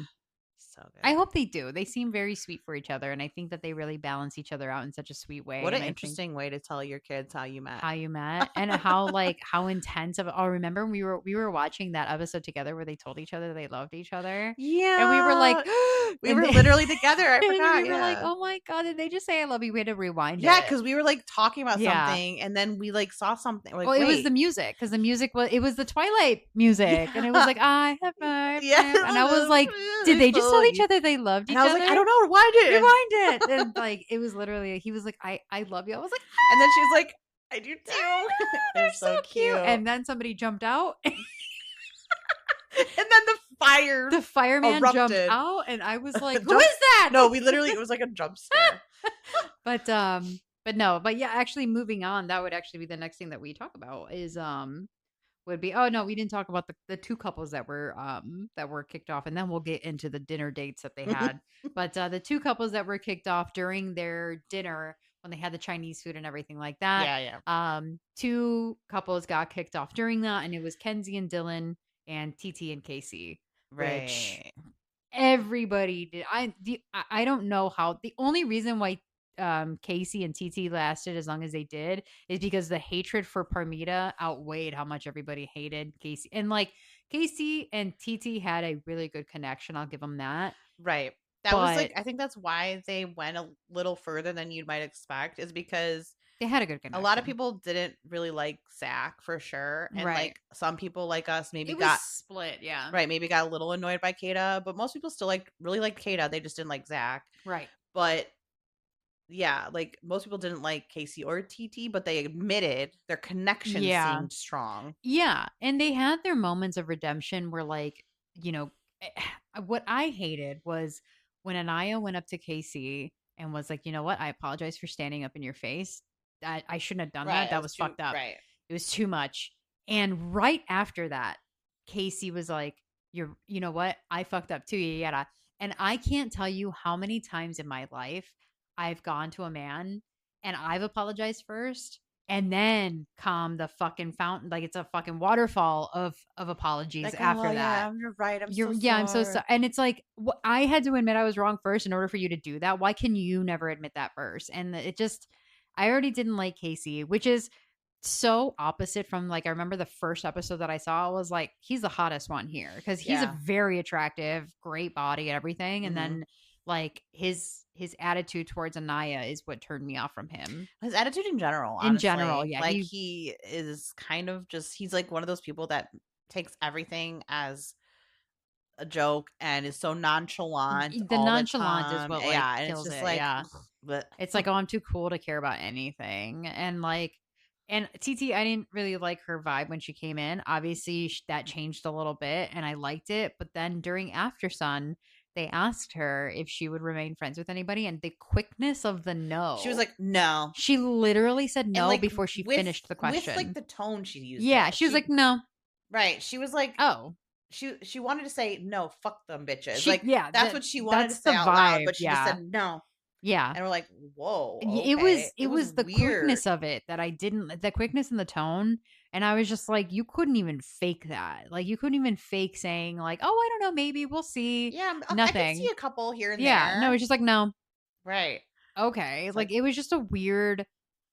so I good. hope they do. They seem very sweet for each other, and I think that they really balance each other out in such a sweet way. What an And I think interesting way to tell your kids how you met. how you met and how like how intense of oh remember when we were watching that episode together where they told each other they loved each other and we were like Yeah. We and were they- literally together. I and forgot. we were like, Yeah. oh my God, did they just say I love you? We had to rewind Yeah, it. because we were like talking about Yeah. something and then we like saw something. We're like, Well, it was wait. the music because the music was it was the Twilight music and it was Yeah. like I have my Yeah. and I was like, did they just tell each Totally. other they loved each And I was other? like, I don't know. Why did Rewind it. And like it was literally he was like, I love you. I was like, And then she was like, I do too. they're so cute. And And then somebody jumped out. then the fire. The fireman jumped Erupted. out, and I was like, "Who Jump- is that?" No, we literally, it was like a jump scare. but no, but yeah, actually, moving on, that would actually be the next thing that we talk about is would be oh no, we didn't talk about the two couples that were kicked off, and then we'll get into the dinner dates that they had. But the two couples that were kicked off during their dinner when they had the Chinese food and everything like that. Yeah. Two couples got kicked off during that, and it was Kenzie and Dylan and TT and Casey. Which Right. everybody did. I don't know how. The only reason why Casey and TT lasted as long as they did is because the hatred for Parmita outweighed how much everybody hated Casey. And like Casey and TT had a really good connection. I'll give them that. Right. That was like, But I think that's why they went a little further than you might expect, is because they had a good connection. a lot of people didn't really like Zach for sure. And Right. like some people like us maybe it got was split, yeah. right, maybe got a little annoyed by Kata, but most people still really liked Kata. They just didn't like Zach. Right. But yeah, like most people didn't like Casey or TT, but they admitted their connection Yeah. seemed strong. Yeah, and they had their moments of redemption where like, what I hated was when Anaya went up to Casey and was like, "You know what? I apologize for standing up in your face. I shouldn't have done that. That was fucked up. Right. It was too much." And right after that, Casey was like, you know what? I fucked up too, yada. And I can't tell you how many times in my life I've gone to a man and I've apologized first and then come the fucking fountain, like it's a fucking waterfall of apologies Like, after oh, that. yeah, you're right. I'm You're so yeah, I'm so sorry. sorry. And it's like I had to admit I was wrong first in order for you to do that. Why can you never admit that first? And it just I already didn't like Casey, which is so opposite from like I remember the first episode that I saw was like he's the hottest one here because he's Yeah. a very attractive, great body and everything. And Mhm. then like his attitude towards Anaya is what turned me off from him. His attitude in general, honestly. In general, yeah, Like he is kind of just he's like one of those people that takes everything as a joke and is so nonchalant. The all nonchalant the is time. what like yeah, and kills it's just it. like Yeah. bleh. It's like, oh, I'm too cool to care about anything. And like, and TT, I didn't really like her vibe when she came in. Obviously, that changed a little bit and I liked it. But then during After Sun, they asked her if she would remain friends with anybody. And the quickness of the no. She was like, no. She literally said And, no like, before she finished the question. With like the tone she used. Yeah. it. She was like, no. right. She was like, Oh. she wanted to say, "No, fuck them bitches." She Like, yeah, that's what she wanted to that's say the out loud, vibe, but she just yeah. said, "No." Yeah. And we're like, "Whoa, It okay." was It it was was the weird. quickness of it that I didn't the quickness and the tone, and I was just like, "You couldn't even fake that." Like, you couldn't even fake saying like, "Oh, I don't know, maybe, we'll see." Yeah, I could see Nothing. a couple here and Yeah, no, there. it's just like, "No." Right. Okay. It's Like, like, it was just a weird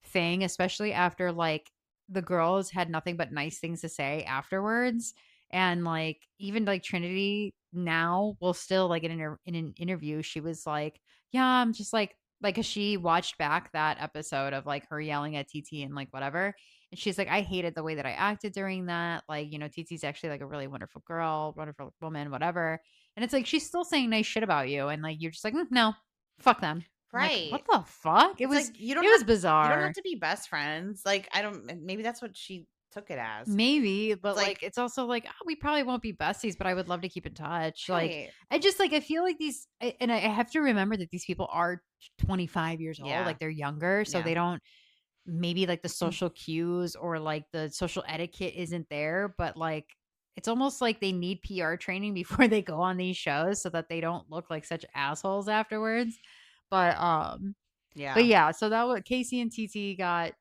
thing, especially after, like, the girls had nothing but nice things to say afterwards. And, like, even, like, Trinity now will still, like, in an interview, she was like, "Yeah, I'm just like, 'cause she watched back that episode of, like, her yelling at TT and, like, whatever, and she's like, "I hated the way that I acted during that, like, TT's actually, like, a really wonderful girl, wonderful woman, whatever." And it's like, she's still saying nice shit about you, and, like, you're just like, no, fuck them." I'm like, right. "What the fuck?" It's like It was you don't have bizarre. to be best friends. Like, I don't maybe that's what she took it as. Maybe, It's but, like, like, it's also like, "Oh, we probably won't be besties, but I would love to keep in touch." Like, right. I just, like, I feel like and I have to remember that these people are 25 years old, Yeah. like, they're younger, so Yeah. they don't maybe, like, the social cues or, like, the social etiquette isn't there, but, like, it's almost like they need PR training before they go on these shows so that they don't look like such assholes afterwards. But, Yeah. yeah, so that was Casey and TT got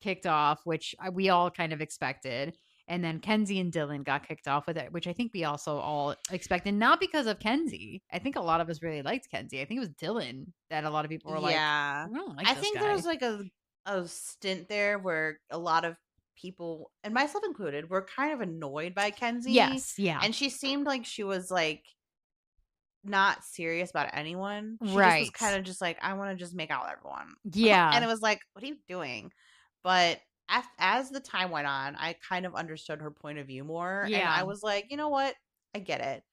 kicked off, which we all kind of expected. And then Kenzie and Dylan got kicked off with it, which I think we also all expected, not because of Kenzie. I think a lot of us really liked Kenzie. I think it was Dylan that a lot of people were like, Yeah. I don't like I this think there guy. was like a stint there where a lot of people, and myself included, were kind of annoyed by Kenzie, Yes. Yeah. and she seemed like she was like not serious about anyone. She just was Right. kind of just like, I want to just make out with everyone. And Yeah. it was like, what are you doing? But as the time went on, I kind of understood her point of view more. And I Yeah. was like, you know what? I get it.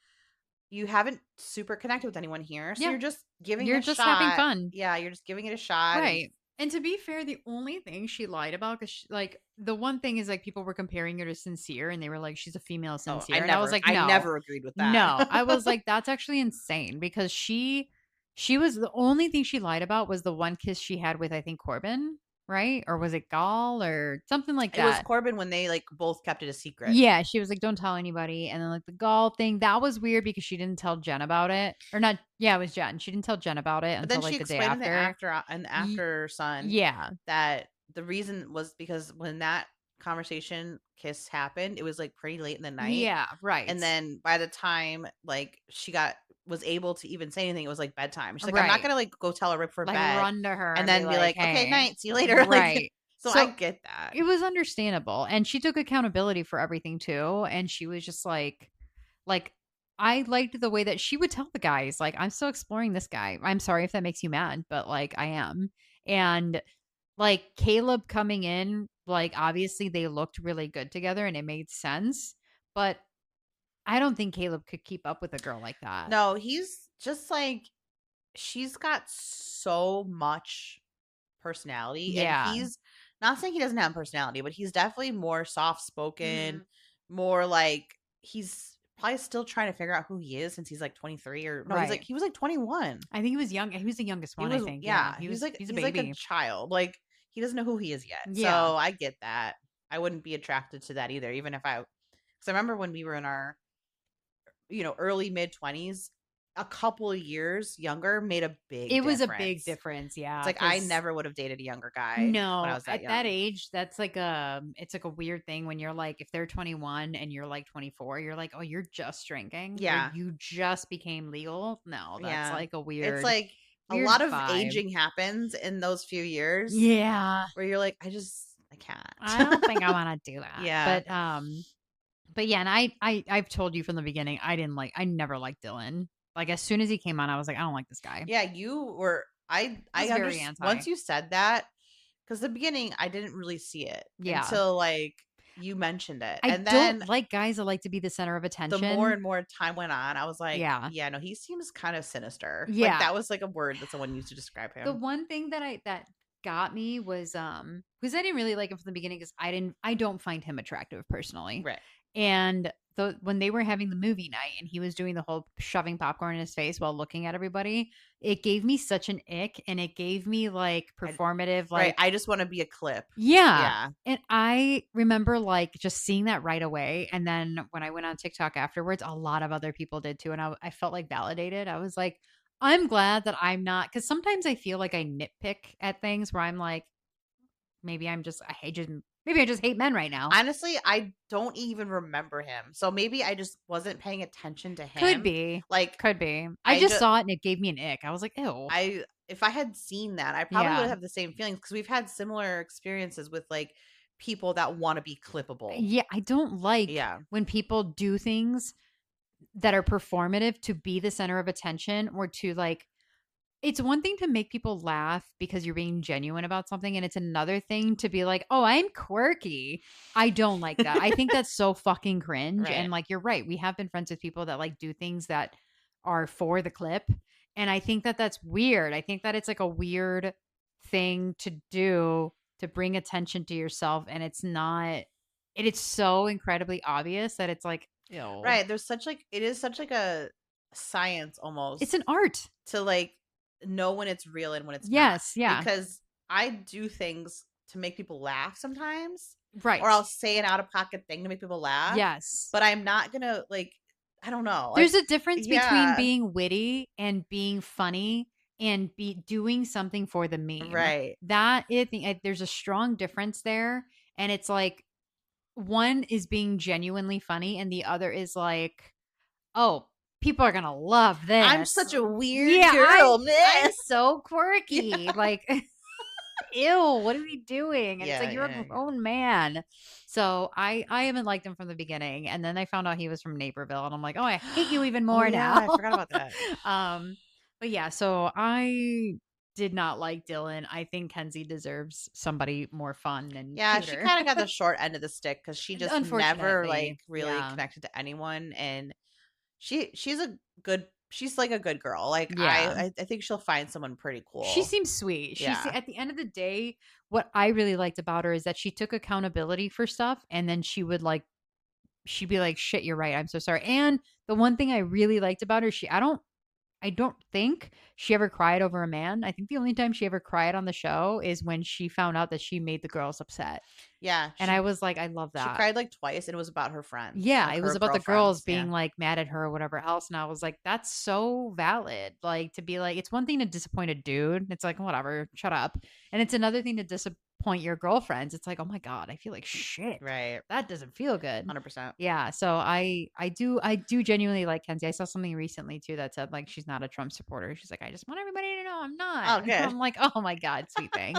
You haven't super connected with anyone here. So Yeah. you're just giving it You're a just having shot. fun. Yeah, you're just giving it a shot. And Right. And to be fair, the only thing she lied about, because like the one thing is like people were comparing her to Sincere and they were like, she's a female oh, Sincere. And I was like, I no, never agreed with that. no. I was like, that's actually insane because she was the only thing she lied about was the one kiss she had with, I think, Corbin, right? Or was it Gall or something like It was that? Corbin when they like both kept it a secret. Yeah, she was like, "Don't tell anybody." And then like the Gall thing, that was weird because she didn't tell Jen about it. Or not, yeah, it was Jen. She didn't tell Jen about it But until then she like the day explained in after. an Ye- after Sun yeah. that the reason was because when that conversation kiss happened, it was like pretty late in the night. Yeah, right. And then by the time like she got was able to even say anything, it was like bedtime. She's like, I'm not Right. gonna like go tell her right before Like bed run to her and and be then be like, like, okay, "Hey." night, see you later. Like, Right. so I So get that. it was understandable and she took accountability for everything too and she was just like I liked the way that she would tell the guys like I'm still exploring this guy. I'm sorry if that makes you mad, but like I am. And like Caleb coming in, like obviously they looked really good together and it made sense, but I don't think Caleb could keep up with a girl like that. No, he's just like she's got so much personality, and Yeah. he's not saying he doesn't have personality, but he's definitely more soft spoken, Mhm. more like he's probably still trying to figure out who he is since he's like 23 or no, Right. he was like 21. I think he was young. He was the youngest He one, I was think. Yeah. yeah, he's like He's a he's like a baby. child. Like he doesn't know who he is yet. So Yeah. I get that. I wouldn't be attracted to that either, even if I because I remember when we were in our early mid 20s, a couple of years younger made a big It was a big difference. difference, It's yeah, like I because never would have dated a younger guy when I no, was that at that young. age, that's like it's like a weird thing when you're like if they're 21 and you're like 24, you're like, "Oh, you're just drinking or Yeah. you just became legal." No, that's Yeah. like a It's weird like a weird lot of vibe. aging happens in those few years Yeah. where you're like, I I don't think can't. I want to do that. Yeah. But yeah, and I've told you from the beginning, I never liked Dylan. Like as soon as he came on, I was like, I don't like this guy. Yeah, you were I I was very understand anti. once you said that because the beginning I didn't really see it Yeah. until like you mentioned it. I And don't then like guys that like to be the center of the more attention. and more time went on, I was like, Yeah. yeah, no, he seems kind of sinister. Like Yeah. that was like a word that someone used to describe The him. one thing that got me was because I didn't really like him from the beginning because I don't find him attractive personally. Right. And when they were having the movie night and he was doing the whole shoving popcorn in his face while looking at everybody, it gave me such an ick, and it gave me like performative, Right. like, I just want to be a clip. yeah. Yeah. And I remember like just seeing that right away. And then when I went on TikTok afterwards, a lot of other people did too. And I felt like validated. I was like, I'm glad that I'm not, because sometimes I feel like I nitpick at things where I'm like, maybe maybe I just hate men right now. Honestly, I don't even remember him. So maybe I just wasn't paying attention to Could him. be. Like, Could be. I just saw it and it gave me an ick. I was like, ew. if I had seen that, I probably would have the same feelings, because we've had similar experiences with like people that want to be clippable. Yeah, I don't like when people do things that are performative to be the center of attention, or to like, it's one thing to make people laugh because you're being genuine about something, and it's another thing to be like, oh, I'm quirky. I don't like that. I think that's so fucking cringe. Right. And like, you're right. We have been friends with people that like do things that are for the clip. And I think that that's weird. I think that it's like a weird thing to do to bring attention to yourself. And it's not, it is so incredibly obvious that it's like, ew. Right. There's such like, it is such like a science almost. It's an art to like know when it's real and when it's not. Yeah. Because I do things to make people laugh sometimes. Right. Or I'll say an out of pocket thing to make people laugh. Yes. But I'm not gonna like, I don't know. There's a difference between being witty and being funny and doing something for the meme. Right. That is, there's a strong difference there. And it's like, one is being genuinely funny and the other is like, oh, people are gonna love this. I'm such a weird girl, man. I'm so quirky. Like, ew, what are we doing? And it's like, you're a grown man. So I haven't liked him from the beginning. And then I found out he was from Naperville, and I'm like, oh, I hate you even more now. I forgot about that. But yeah, so I did not like Dylan. I think Kenzie deserves somebody more fun and cuter. She kind of got the short end of the stick because she just never like really connected to anyone, and she's like a good girl. Like, I think she'll find someone pretty cool. She seems sweet. She's at the end of the day, what I really liked about her is that she took accountability for stuff, and then she'd be like, shit, you're right, I'm so sorry. And the one thing I really liked about her, I don't think she ever cried over a man. I think the only time she ever cried on the show is when she found out that she made the girls upset. Yeah. And I was like, I love that. She cried like twice, and it was about her friends. Yeah, like it was about the girls being like mad at her or whatever else. And I was like, that's so valid. Like, to be like, it's one thing to disappoint a dude. It's like, whatever, shut up. And it's another thing to disappoint your girlfriends. It's like, oh my God, I feel like shit. Right. That doesn't feel good. 100%. Yeah. So I do genuinely like Kenzie. I saw something recently too that said like she's not a Trump supporter. She's like, I just want everybody to know I'm not. Oh, good. I'm like, oh my God, sweet thing.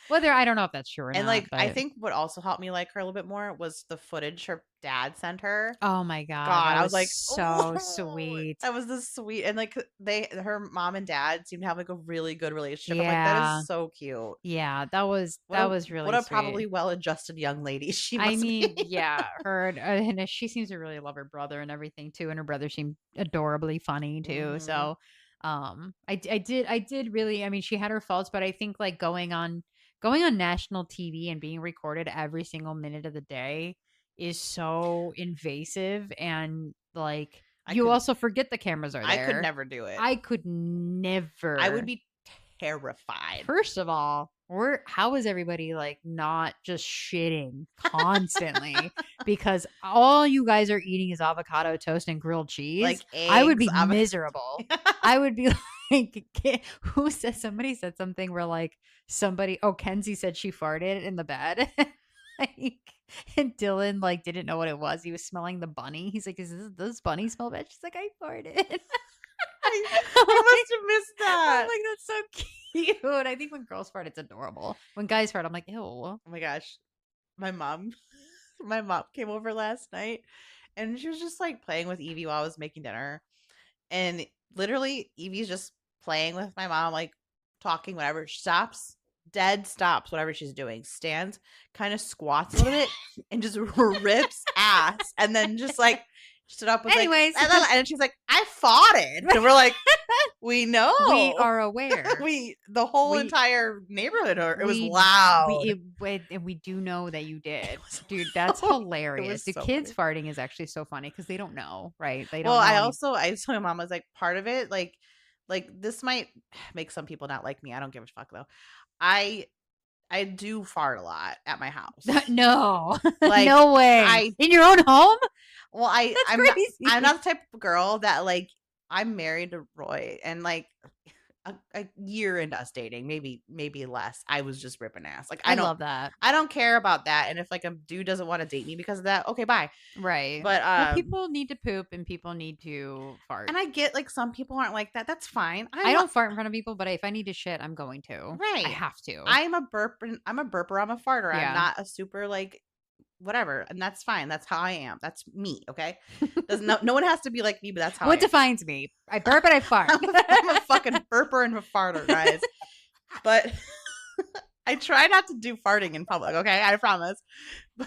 Whether, I don't know if that's true or not. And like, but I think what also helped me like her a little bit more was the footage her dad sent her. Oh my God. I was like, so sweet. That was the sweet. And like her mom and dad seem to have like a really good relationship. I'm like, that is so cute. Yeah, that was really what a sweet. probably well-adjusted young lady she must be. Yeah, her and she seems to really love her brother and everything too, and her brother seemed adorably funny too. So I did really, I mean, she had her faults, but I think like going on national TV and being recorded every single minute of the day is so invasive, and like you also forget the cameras are there. I could never do it. I could never. I would be terrified. First of all, how is everybody like not just shitting constantly? Because all you guys are eating is avocado toast and grilled cheese. Like eggs, I would be miserable. I would be like, somebody said something where like Kenzie said she farted in the bed. Like, and Dylan like didn't know what it was. He was smelling the bunny. He's like, does bunny smell bad? She's like, I farted. I must have missed that. I'm like, that's so cute. I think when girls fart, it's adorable. When guys fart, I'm like, ew. Oh my gosh. My mom came over last night, and she was just like playing with Evie while I was making dinner. And literally Evie's just playing with my mom, like talking, whatever. She stops, whatever she's doing, stands, kind of squats a little bit, and just rips ass, and then just like stood up, was Anyways. like, and then she's like, I farted. And we're like, we know. We are aware. The whole entire neighborhood, it was loud. And we do know that you did. Dude, that's hilarious. The kids farting is actually so funny because they don't know, right? They don't know. I told my mom, I was like, part of it, like this might make some people not like me. I don't give a fuck though. I do fart a lot at my house. No. Like, no way. In your own home? Well, I'm not the type of girl that, like, I'm married to Roy, and like a year into us dating, maybe less, I was just ripping ass. Like, I love that. I don't care about that. And if like a dude doesn't want to date me because of that, okay, bye. Right. But people need to poop and people need to fart. And I get like some people aren't like that. That's fine. I don't fart in front of people, but if I need to shit, I'm going to. Right. I have to. I'm a burper. I'm a farter. Yeah. I'm not a super like whatever, and that's fine. That's how I am. That's me. Okay. No one has to be like me, but that's how. What defines me? I burp and I fart. I'm a fucking burper and a farter, guys. But I try not to do farting in public. Okay, I promise. I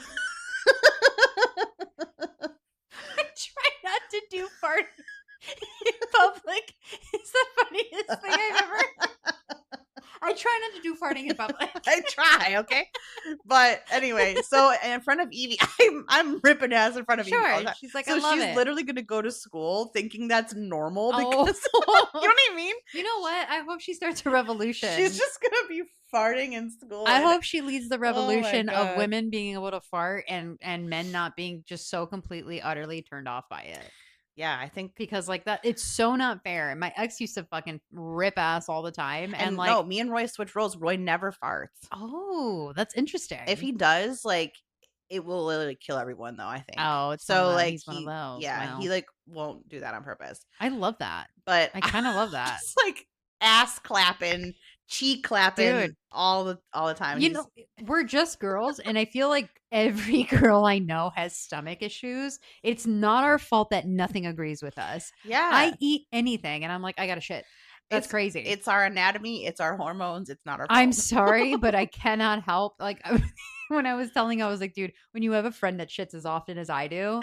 try not to do farting in public. It's the funniest thing I've ever. I try not to do farting in public. I try, okay? But anyway, so in front of Evie, I'm ripping ass in front of Evie. Sure. She's like, so I love it. She's literally going to go to school thinking that's normal because, you know what I mean? You know what? I hope she starts a revolution. She's just going to be farting in school. I hope she leads the revolution of women being able to fart and men not being just so completely, utterly turned off by it. Yeah, I think because like that, it's so not fair. My ex used to fucking rip ass all the time, and like, no, me and Roy switch roles. Roy never farts. Oh, that's interesting. If he does, like, it will literally kill everyone, though. I think. Oh, it's so like he's one of those. Yeah, wow. He like won't do that on purpose. I love that, but I kind of love that. Just like ass clapping, cheek clapping, dude, all the time. You know, we're just girls, and I feel like every girl I know has stomach issues. It's not our fault that nothing agrees with us. Yeah, I eat anything, and I'm like, I gotta shit. That's crazy. It's our anatomy. It's our hormones. It's not our fault. I'm sorry, but I cannot help. Like when I was telling, I was like, dude, when you have a friend that shits as often as I do,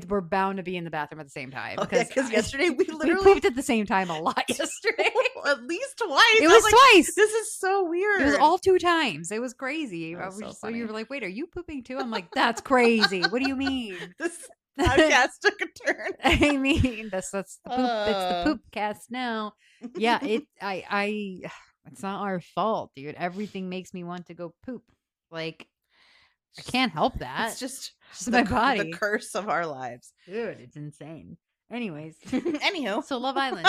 we're bound to be in the bathroom at the same time. Because yesterday we pooped at the same time a lot yesterday. At least twice. It was like, twice. This is so weird. It was all 2 times. It was crazy. So you were like, wait, are you pooping too? I'm like, that's crazy. What do you mean? This podcast took a turn. I mean, that's the poop. It's the poop cast now. Yeah, it's not our fault, dude. Everything makes me want to go poop. Like, I can't help that. It's just my body. The curse of our lives. Dude, it's insane. Anyways. Anywho. So Love Island.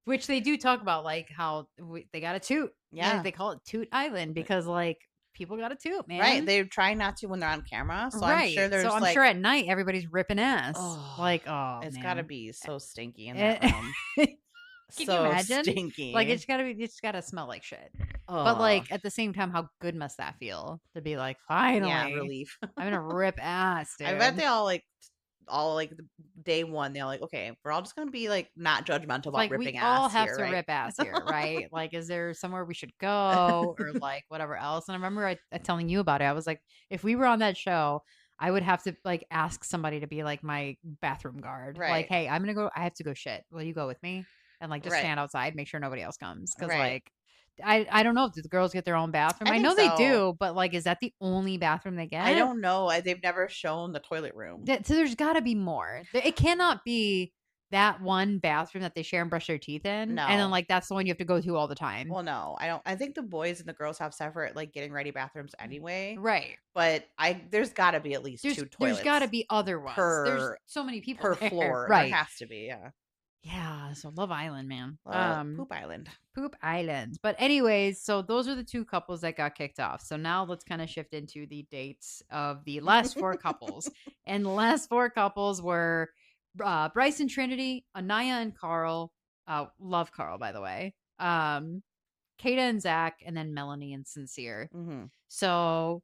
Which they do talk about, like, how they got a toot. Yeah. They call it Toot Island because, like, people got a toot, man. Right. They're trying not to when they're on camera. So right. I'm sure there's I'm sure at night everybody's ripping ass. Oh, like, oh, it's got to be so stinky in that room. Can you imagine? Stinky. Like it's gotta smell like shit. But like at the same time, how good must that feel to be like, finally, relief. I'm gonna rip ass, dude. I bet they all like day one, they're like, okay, we're all just gonna be like not judgmental about like, ripping ass. We all have to right? rip ass here, right? Like, is there somewhere we should go or like whatever else? And I remember telling you about it. I was like, if we were on that show, I would have to like ask somebody to be like my bathroom guard. Right. Like, hey, I'm gonna go. I have to go shit. Will you go with me? And like just stand outside, make sure nobody else comes. Because like I don't know if the girls get their own bathroom. I know they do, but like, is that the only bathroom they get? I don't know. They've never shown the toilet room. So there's got to be more. It cannot be that one bathroom that they share and brush their teeth in. No. And then like that's the one you have to go to all the time. Well, no, I don't. I think the boys and the girls have separate like getting ready bathrooms anyway. Right. But there's got to be at least 2 toilets. There's got to be other ones. There's so many people per there. floor. Right. There has to be. Yeah. Yeah, so Love Island, man. Poop Island. Poop Island. But anyways, so those are the 2 couples that got kicked off. So now let's kind of shift into the dates of the last 4 couples. And the last 4 couples were Bryce and Trinity, Anaya and Carl. Love Carl, by the way. Kata and Zach, and then Melanie and Sincere. Mm-hmm. So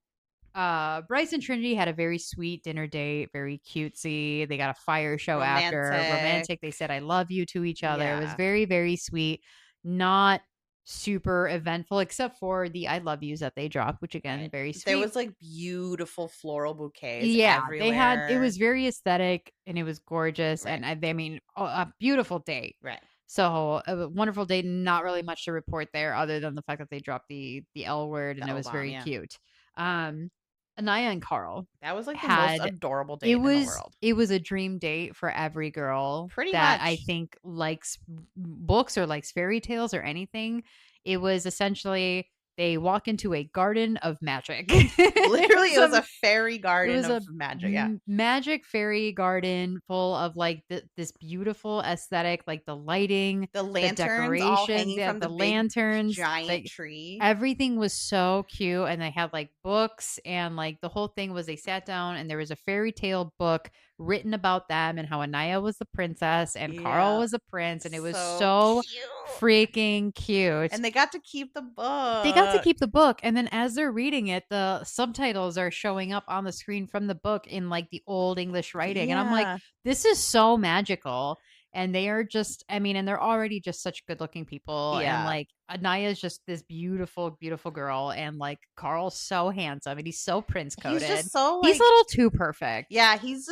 Bryce and Trinity had a very sweet dinner date, very cutesy. They got a fire show after. Romantic. They said I love you to each other. Yeah. It was very, very sweet. Not super eventful, except for the I love yous that they dropped, which again, Right. very There sweet. was like beautiful floral bouquets Yeah, they had it everywhere. was very aesthetic and it was gorgeous, Right. and I mean, a beautiful date. Right. So a wonderful date. Not really much to report there, other than the fact that they dropped the L word, and The it O was bomb, very yeah. cute. Um, Anaya and Carl That was like the most had adorable it date in the was world. it was a dream date for every girl Pretty that I much. think likes books or likes fairy tales or anything. It was essentially they walk into a garden of magic. Literally, it was a a fairy it garden was of a magic. Yeah. magic fairy garden full of like this beautiful aesthetic, like the lighting, The the lanterns all decorations, hanging yeah, from the the big lanterns, giant like tree. everything was so cute. And they had like books, and like the whole thing was they sat down and there was a fairy tale book written about them and how Anaya was the princess and Carl Yeah. was the prince, and it was So so cute. freaking cute. And they got to keep the They got to book. keep the book, and then as they're reading it, the subtitles are showing up on the screen from the book in like the old English writing. And I'm like, Yeah. this is so magical. And they are just, I mean, and they're already just such good looking people. And Yeah. like Anaya's just this beautiful, beautiful girl. And like Carl's so handsome and he's so prince He's coded. just so He's like, a little too perfect. yeah, he's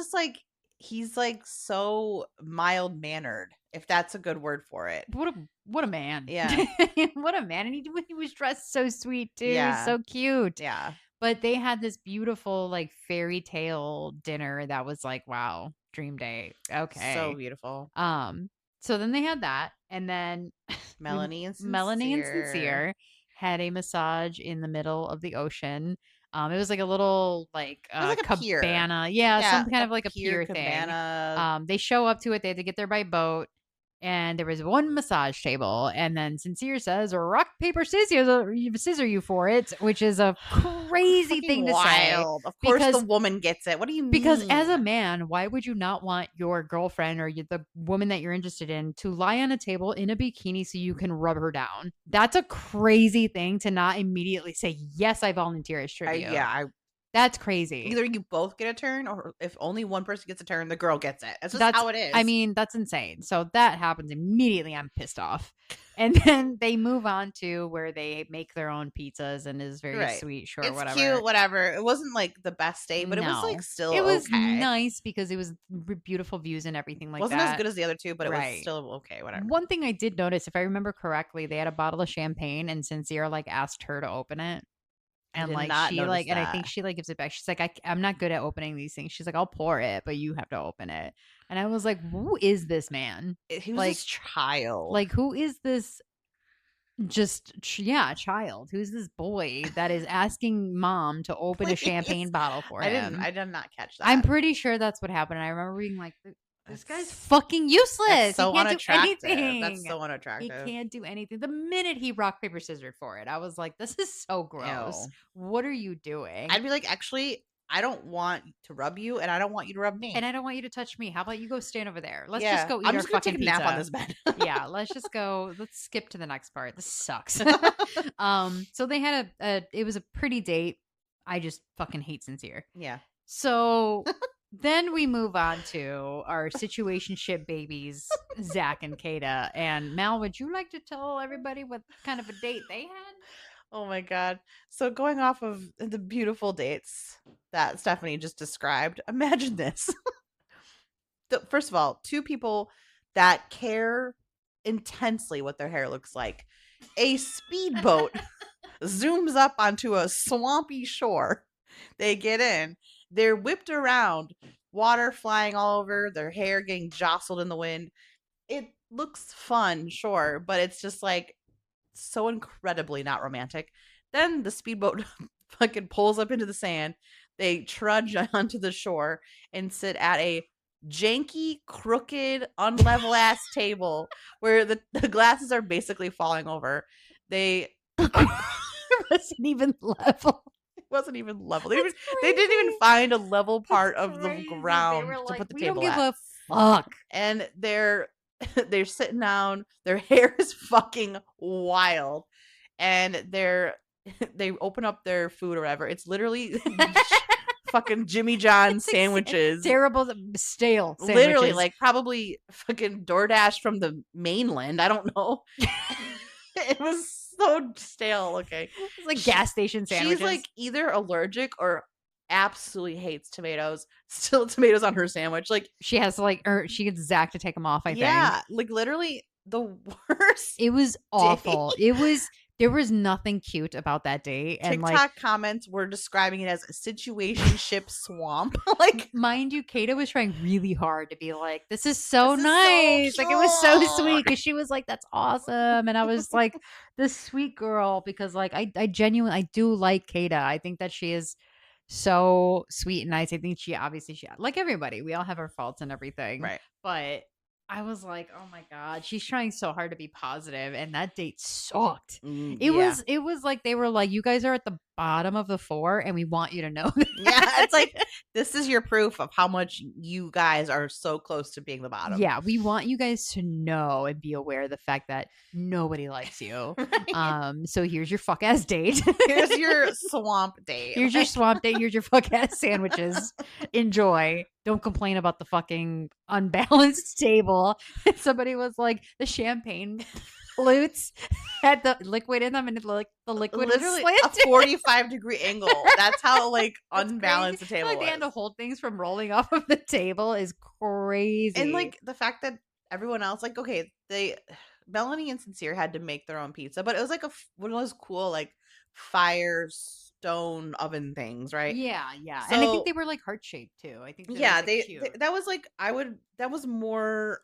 like so mild mannered, if that's a good word for it. What a man. Yeah. What a man. And he was dressed so sweet too. Yeah. So cute. Yeah. But they had this beautiful like fairy tale dinner that was like, wow, dream date. Okay. So beautiful. So then they had that, and then Melanie and Melanie and Sincere. Sincere had a massage in the middle of the ocean. It was like a little like It was like a pier. cabana. Yeah, some kind a of like a pier thing. cabana. They show up to it, they had to get there by boat. And there was one massage table, and then Sincere says, "Rock paper scissor you for it," which is a crazy Fucking thing to say. wild. Of course, because the woman gets it. What do you mean? because as a man, why would you not want your girlfriend or the woman that you're interested in to lie on a table in a bikini so you can rub her down? That's a crazy thing to not immediately say, "Yes, I volunteer as tribute." That's crazy. Either you both get a turn, or if only one person gets a turn, the girl gets it. That's just That's how it is. I mean, that's insane. So that happens immediately. I'm pissed off. And then they move on to where they make their own pizzas and is very Right. sweet, sure, It's whatever. cute, whatever. It wasn't like the best date, but it was like still It was okay. nice because it was beautiful views and everything like Wasn't that. as good as the other two, but it was Right. still okay, whatever. One thing I did notice, if I remember correctly, they had a bottle of champagne and Sincere like asked her to open it. And did like not she notice like, and I that. think she like gives it back. She's like, I'm not good at opening these things. She's like, I'll pour it, but you have to open it. And I was like, who is this man? He was like this child. Like, who is this? Child. Who's this boy that is asking mom to open a champagne bottle for him? I did not catch that. I'm pretty sure that's what happened. I remember being like, this guy's fucking useless. That's so he can't unattractive. do anything. That's so unattractive. He can't do anything. The minute he rock paper scissored for it, I was like, this is so gross. Ew. What are you doing? I'd be like, actually, I don't want to rub you, and I don't want you to rub me, and I don't want you to touch me. How about you go stand over there? Let's Yeah, just go eat I'm our just gonna fucking take a pizza. nap on this bed. Yeah, let's just go. Let's skip to the next part. This sucks. So they had it was a pretty date. I just fucking hate Sincere. Yeah. So then we move on to our situationship babies, Zach and Kata. And Mal, would you like to tell everybody what kind of a date they had? Oh my God. So going off of the beautiful dates that Stephanie just described, imagine this. First of all, two people that care intensely what their hair looks like. A speedboat zooms up onto a swampy shore. They get in. They're whipped around, water flying all over, their hair getting jostled in the wind. It looks fun, sure, but it's just like so incredibly not romantic. Then the speedboat fucking pulls up into the sand. They trudge onto the shore and sit at a janky, crooked, unlevel ass table where the glasses are basically falling over. It wasn't even level. It wasn't even level. They didn't even find a level part of the ground to put the table at. We don't give a fuck. And they're sitting down. Their hair is fucking wild. And they open up their food or whatever. It's literally fucking Jimmy John's sandwiches. Terrible, stale sandwiches. Literally, like probably fucking DoorDash from the mainland. I don't know. It was so stale looking. It's like gas station sandwiches. She's like either allergic or absolutely hates tomatoes. Still tomatoes on her sandwich. Like she has to like, or she gets Zach to take them off. I think. yeah, like literally the worst. It was awful. There was nothing cute about that date. And TikTok like comments were describing it as a situationship swamp. Like, mind you, Kata was trying really hard to be like, this is so This is so nice. Like it was so cute. sweet because she was like, that's awesome. And I was like, this sweet girl, because like I genuinely I do like Kata. I think that she is so sweet and nice. I think she like everybody, we all have our faults and everything. right. But I was like, oh my God, she's trying so hard to be positive, and that date sucked. It was like they were like, you guys are at the bottom of the 4 and we want you to know that. Yeah, it's like this is your proof of how much you guys are so close to being the bottom. Yeah, we want you guys to know and be aware of the fact that nobody likes you. Right? So here's your fuck ass date. Here's your swamp date. Here's your swamp date. Here's your fuck ass sandwiches. Enjoy. Don't complain about the fucking unbalanced table. Somebody was like, the champagne flutes had the liquid in them, and the liquid literally was a slanted. 45-degree angle. That's how like That's unbalanced crazy. the table Like they had to hold things from rolling off of the table is crazy. And like the fact that everyone else, like, okay, Melanie and Sincere had to make their own pizza, but it was like one of those cool like firestone oven things, right? Yeah. So, and I think they were like heart shaped too. I think that was like that was more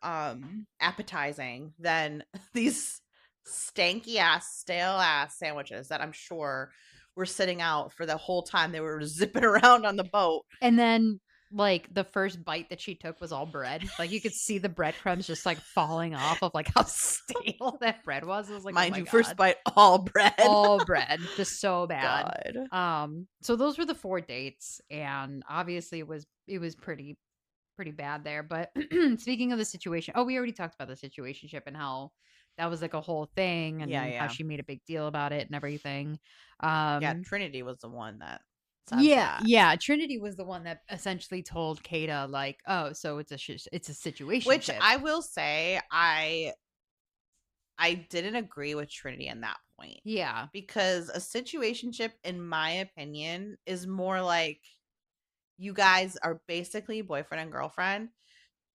appetizing than these stanky ass stale ass sandwiches that I'm sure were sitting out for the whole time they were zipping around on the boat. And then like the first bite that she took was all bread. Like you could see the breadcrumbs just like falling off of like how stale that bread was. It was like, mind oh you, God. first bite all bread. All bread. Just so bad. God. So those were the 4 dates, and obviously it was pretty bad there. But speaking of the situation, we already talked about the situationship and how that was like a whole thing, and how she made a big deal about it and everything. Yeah, Trinity was the one that yeah, Trinity was the one that essentially told Kata like, oh, so it's a situation. Which I will say, I didn't agree with Trinity in that point. Yeah, because a situationship, in my opinion, is more like you guys are basically boyfriend and girlfriend,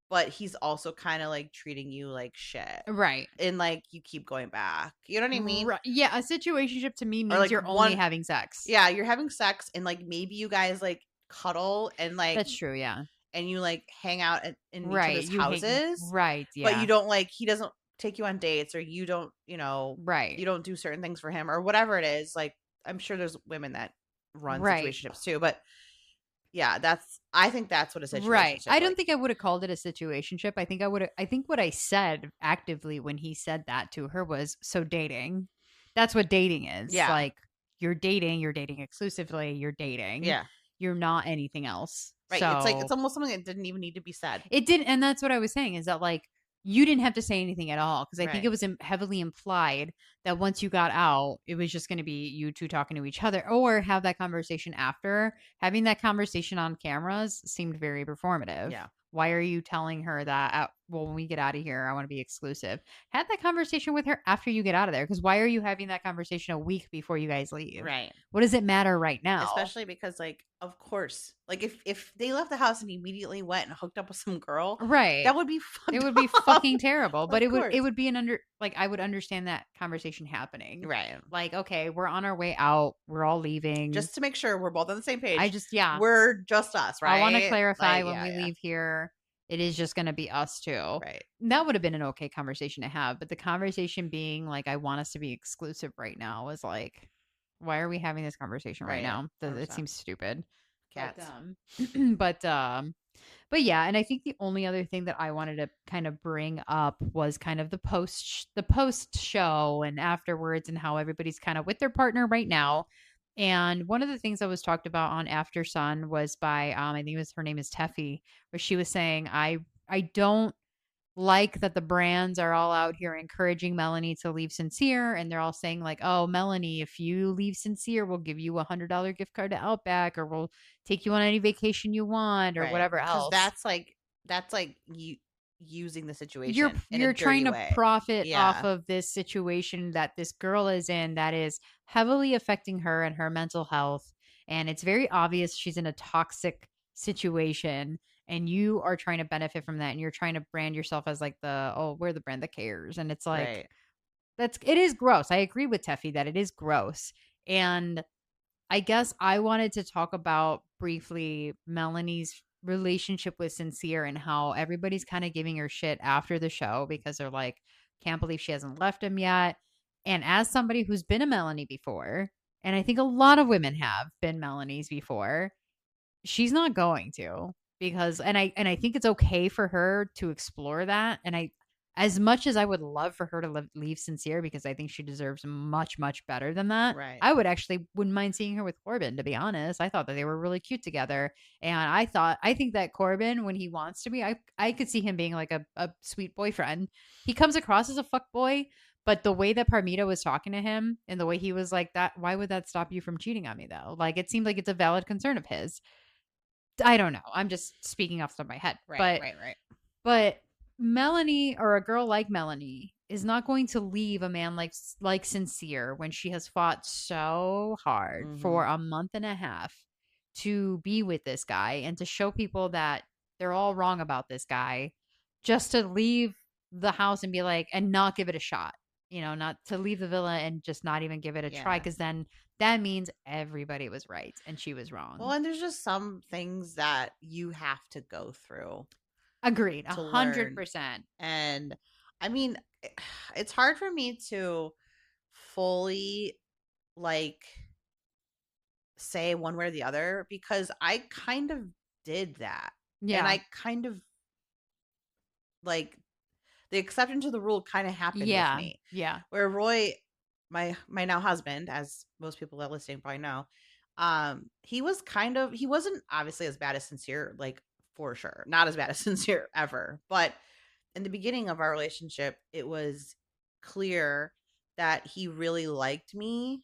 but he's also kind of like treating you like shit, right? And like you keep going back. You know what I mean? Right. Yeah, a situationship to me means like you're only having sex. Yeah, you're having sex, and like maybe you guys like cuddle and like that's true. Yeah, and you like hang out in each other's you houses, right? Yeah, but you don't like he doesn't take you on dates, or you don't right, you don't do certain things for him or whatever it is. Like I'm sure there's women that run situationships too, but yeah, I think that's what a situationship. Right. I don't think I would have called it a situationship. I think what I said actively when he said that to her was, so dating. That's what dating is. Yeah. Like you're dating exclusively, you're dating. Yeah. You're not anything else. Right. So, it's like it's almost something that didn't even need to be said. It didn't, and that's what I was saying, is that like you didn't have to say anything at all, because I think it was heavily implied that once you got out, it was just going to be you two talking to each other, or have that conversation after. Having that conversation on cameras seemed very performative. Yeah. Why are you telling her that, when we get out of here, I want to be exclusive? Have that conversation with her after you get out of there, because why are you having that conversation a week before you guys leave? Right. What does it matter right now? Especially because, like, of course, like if they left the house and immediately went and hooked up with some girl, right? That would be fucked It would be fucking terrible. But it would be I would understand that conversation happening. Right. Like, okay, we're on our way out. We're all leaving. Just to make sure we're both on the same page. Yeah. We're just us, right? I want to clarify, when we leave here, it is just going to be us two. Right. That would have been an okay conversation to have. But the conversation being like, I want us to be exclusive right now, was like, why are we having this conversation right now? 100%. It seems stupid. Cats. But yeah, and I think the only other thing that I wanted to kind of bring up was kind of the post show and afterwards, and how everybody's kind of with their partner right now. And one of the things that was talked about on After Sun was by I think her name is Teffy, where she was saying, I don't like that the brands are all out here encouraging Melanie to leave Sincere, and they're all saying like, oh, Melanie, if you leave Sincere, we'll give you $100 gift card to Outback, or we'll take you on any vacation you want, or whatever else. That's like using the You're situation in a you're trying dirty to way. profit off Yeah, of this situation that this girl is in that is heavily affecting her and her mental health, and it's very obvious she's in a toxic situation, and you are trying to benefit from that, and you're trying to brand yourself as like the, "Oh, we're the brand that cares," and it's like, right. it is gross. I agree with Teffy that it is gross, and I guess I wanted to talk about briefly Melanie's relationship with Sincere and how everybody's kind of giving her shit after the show because they're like, can't believe she hasn't left him yet. And as somebody who's been a Melanie before, and I think a lot of women have been Melanies before, she's not going to, because and I think it's okay for her to explore that, and I, as much as I would love for her to leave Sincere because I think she deserves much better than that. Right. I would actually wouldn't mind seeing her with Corbin, to be honest. I thought that they were really cute together, and I think that Corbin, when he wants to be, I could see him being like a sweet boyfriend. He comes across as a fuck boy, but the way that Parmita was talking to him and the way he was like that, why would that stop you from cheating on me though? Like, it seemed like it's a valid concern of his. I don't know. I'm just speaking off the top of my head. Right, But right, right. but Melanie, or a girl like Melanie, is not going to leave a man like Sincere when she has fought so hard Mhm. for a month and a half to be with this guy and to show people that they're all wrong about this guy, just to leave the house and be like, and not give it a shot. Not to leave the villa and just not even give it a try, Yeah. because then that means everybody was right and she was Well, wrong. and there's just some things that you have to go through Agreed, to learn. 100%. And I mean, it's hard for me to fully like say one way or the other because I kind of did that. And Yeah. I kind of like the exception to the rule kind of happened with Yeah. me. Yeah. Where Roy, my now husband, as most people that are listening probably know, he wasn't obviously as bad as Sincere, like for sure. Not as bad as Sincere ever. But in the beginning of our relationship, it was clear that he really liked me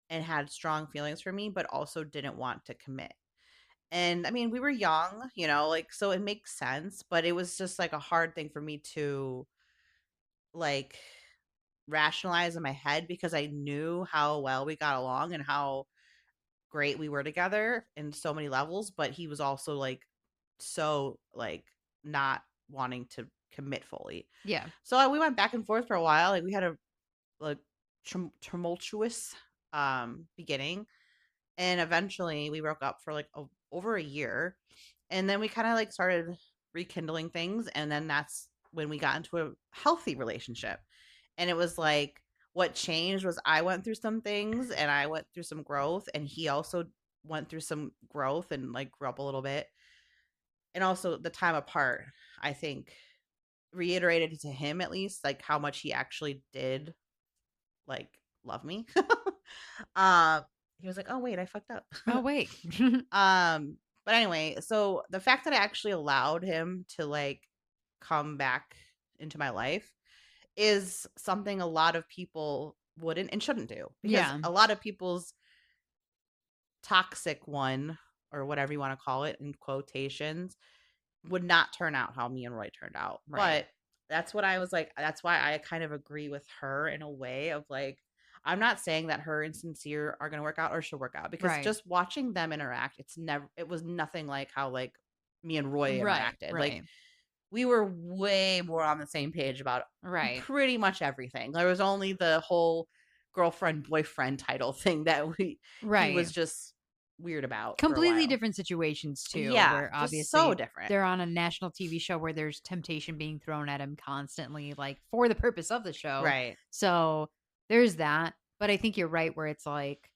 and had strong feelings for me, but also didn't want to commit. And I mean, we were young, like so it makes sense, but it was just like a hard thing for me to like rationalize in my head because I knew how well we got along and how great we were together in so many levels, but he was also like so like not wanting to commit fully. Yeah. So we went back and forth for a while. Like we had a like tumultuous beginning, and eventually we broke up for like over a year, and then we kind of like started rekindling things, and then that's when we got into a healthy relationship. And it was like what changed was I went through some things and I went through some growth, and he also went through some growth and like grew up a little bit. And also the time apart, I think reiterated to him at least like how much he actually did like love me. uh he was like, "Oh wait, I fucked up." Oh, wait. um but anyway, so the fact that I actually allowed him to like come back into my life is something a lot of people wouldn't and shouldn't do because Yeah. a lot of people's toxic one or whatever you want to call it in quotations would not turn out how me and Roy turned out. Right. But that's what I was like. That's why I kind of agree with her in a way of like, I'm not saying that her and Sincere are going to work out or she'll work out because Right. just watching them interact, it was nothing like how like me and Roy Right. interacted. Like Right. we were way more on the same page about Right. pretty much everything. There was only the whole girlfriend boyfriend title thing that he Right. was just weird about for a Completely while. different situations too, Yeah, where just so obviously different. they're on a national TV show where there's temptation being thrown at him constantly, like for the purpose of the show. Right. So there's that. But I think you're right, where it's like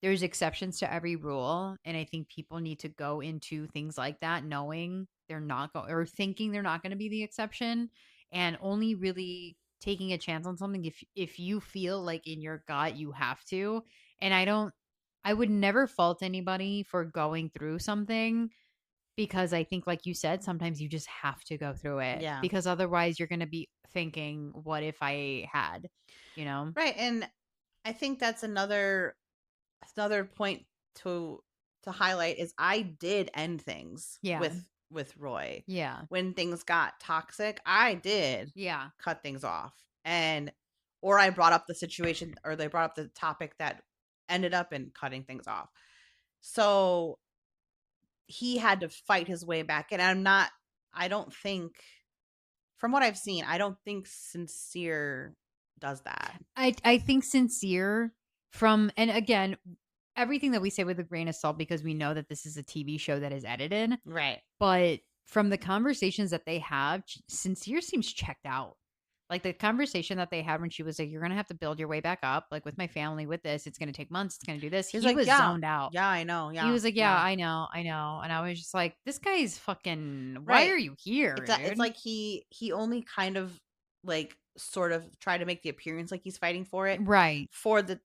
there's exceptions to every rule. And I think people need to go into things like that knowing they're not going, or thinking they're not going to be the exception, and only really taking a chance on something if you feel like in your gut you have to. And I would never fault anybody for going through something, because I think, like you said, sometimes you just have to go through it, Yeah. because otherwise you're going to be thinking, what if I had, you know? Right. And I think that's another point to highlight is I did end things Yeah. with with Roy. Yeah. When things got toxic, I did Yeah. cut things off. And or I brought up the situation, or they brought up the topic that ended up in cutting things off. So he had to fight his way back. And I don't think, from what I've seen, I don't think Sincere does that. I think Sincere and again, everything that we say with a grain of salt because we know that this is a TV show that is edited, Right. but from the conversations that they have, Sincere seems checked out. Like the conversation that they had when she was like, "You're gonna have to build your way back up, like with my family, with this. It's gonna take months. It's gonna do this." He's He like, was yeah, zoned out. yeah, I know. He Yeah. was like, "Yeah, Yeah. I know," and I was just like, "This guy's fucking. Why Right. are you here, It's dude?" like he only kind of like sort of try to make the appearance like he's fighting for it, Right, for the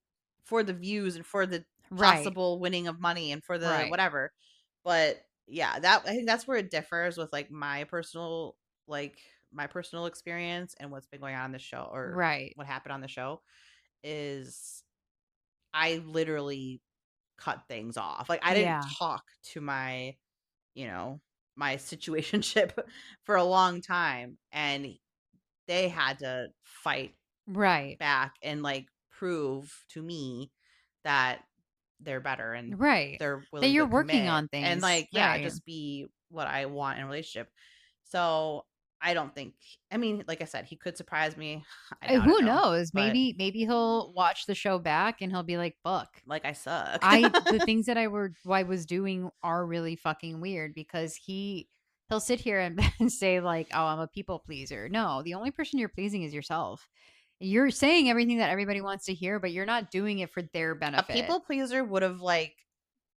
views and for the right, possible winning of money and for the right, whatever. But yeah, that I think that's where it differs with like my personal experience and what's been going on in the show, or right. what happened on the show, is I literally cut things off. Like I didn't Yeah, talk to my, you know, my situationship for a long time, and they had to fight right, back and like prove to me that they're better and right. they're That willing you're to working commit on and things, like, yeah, right? just be what I want in a relationship. So I don't think, I mean, like I said, he could surprise me. I doubt it Who though. knows? But Maybe he'll watch the show back and he'll be like, "Book, like I suck. the things that I was doing are really fucking weird because he'll sit here and, and say like, "Oh, I'm a people pleaser." No, the only person you're pleasing is yourself. You're saying everything that everybody wants to hear, but you're not doing it for their A benefit. people pleaser would have like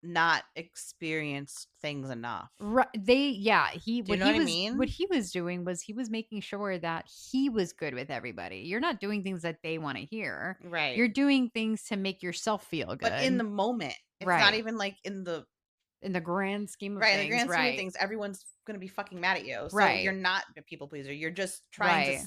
not experienced things enough. Right. Do you know what I mean? what he was doing was he was making sure that he was good with everybody. You're not doing things that they want to hear. Right. You're doing things to make yourself feel But in good. the moment, it's not Right. even like in the In the grand scheme of right, in the things, grand scheme of right. things, everyone's gonna be fucking mad at you. So you're Right. not a people pleaser. You're just trying to. Right.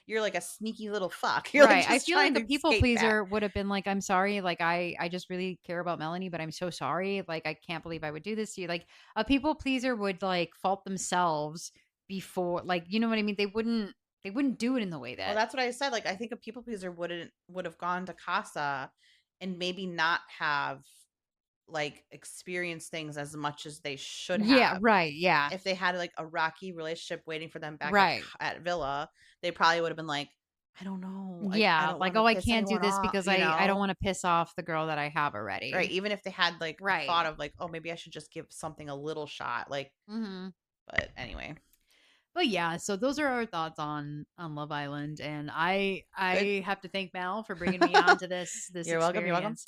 You're like a sneaky little fuck. You're like Right. I just feel like trying a to people escape that. pleaser would have been like, "I'm sorry, like I just really care about Melanie, but I'm so sorry. Like I can't believe I would do this to you." Like a people pleaser would like fault themselves before, like, you know what I mean? They wouldn't do it in the way Well, that. that's what I said. Like I think a people pleaser would have gone to Casa and maybe not have like experienced things as much as they should Yeah, have. right. Yeah. If they had like a rocky relationship waiting for them back Right. at Villa, they probably would have been like, I don't know, I Yeah, don't like, want to "Oh, I piss can't do anyone this off, because you I don't know? wanna piss off the girl that I have Right, already." even if they had, like, the thought Right. of, like, "Oh, maybe I should just give something a little shot," like, Mhm. but anyway. But yeah, so those are our thoughts on Love Island, and Good. I have to thank Mal for bringing me on to this You're welcome, you're welcome. experience.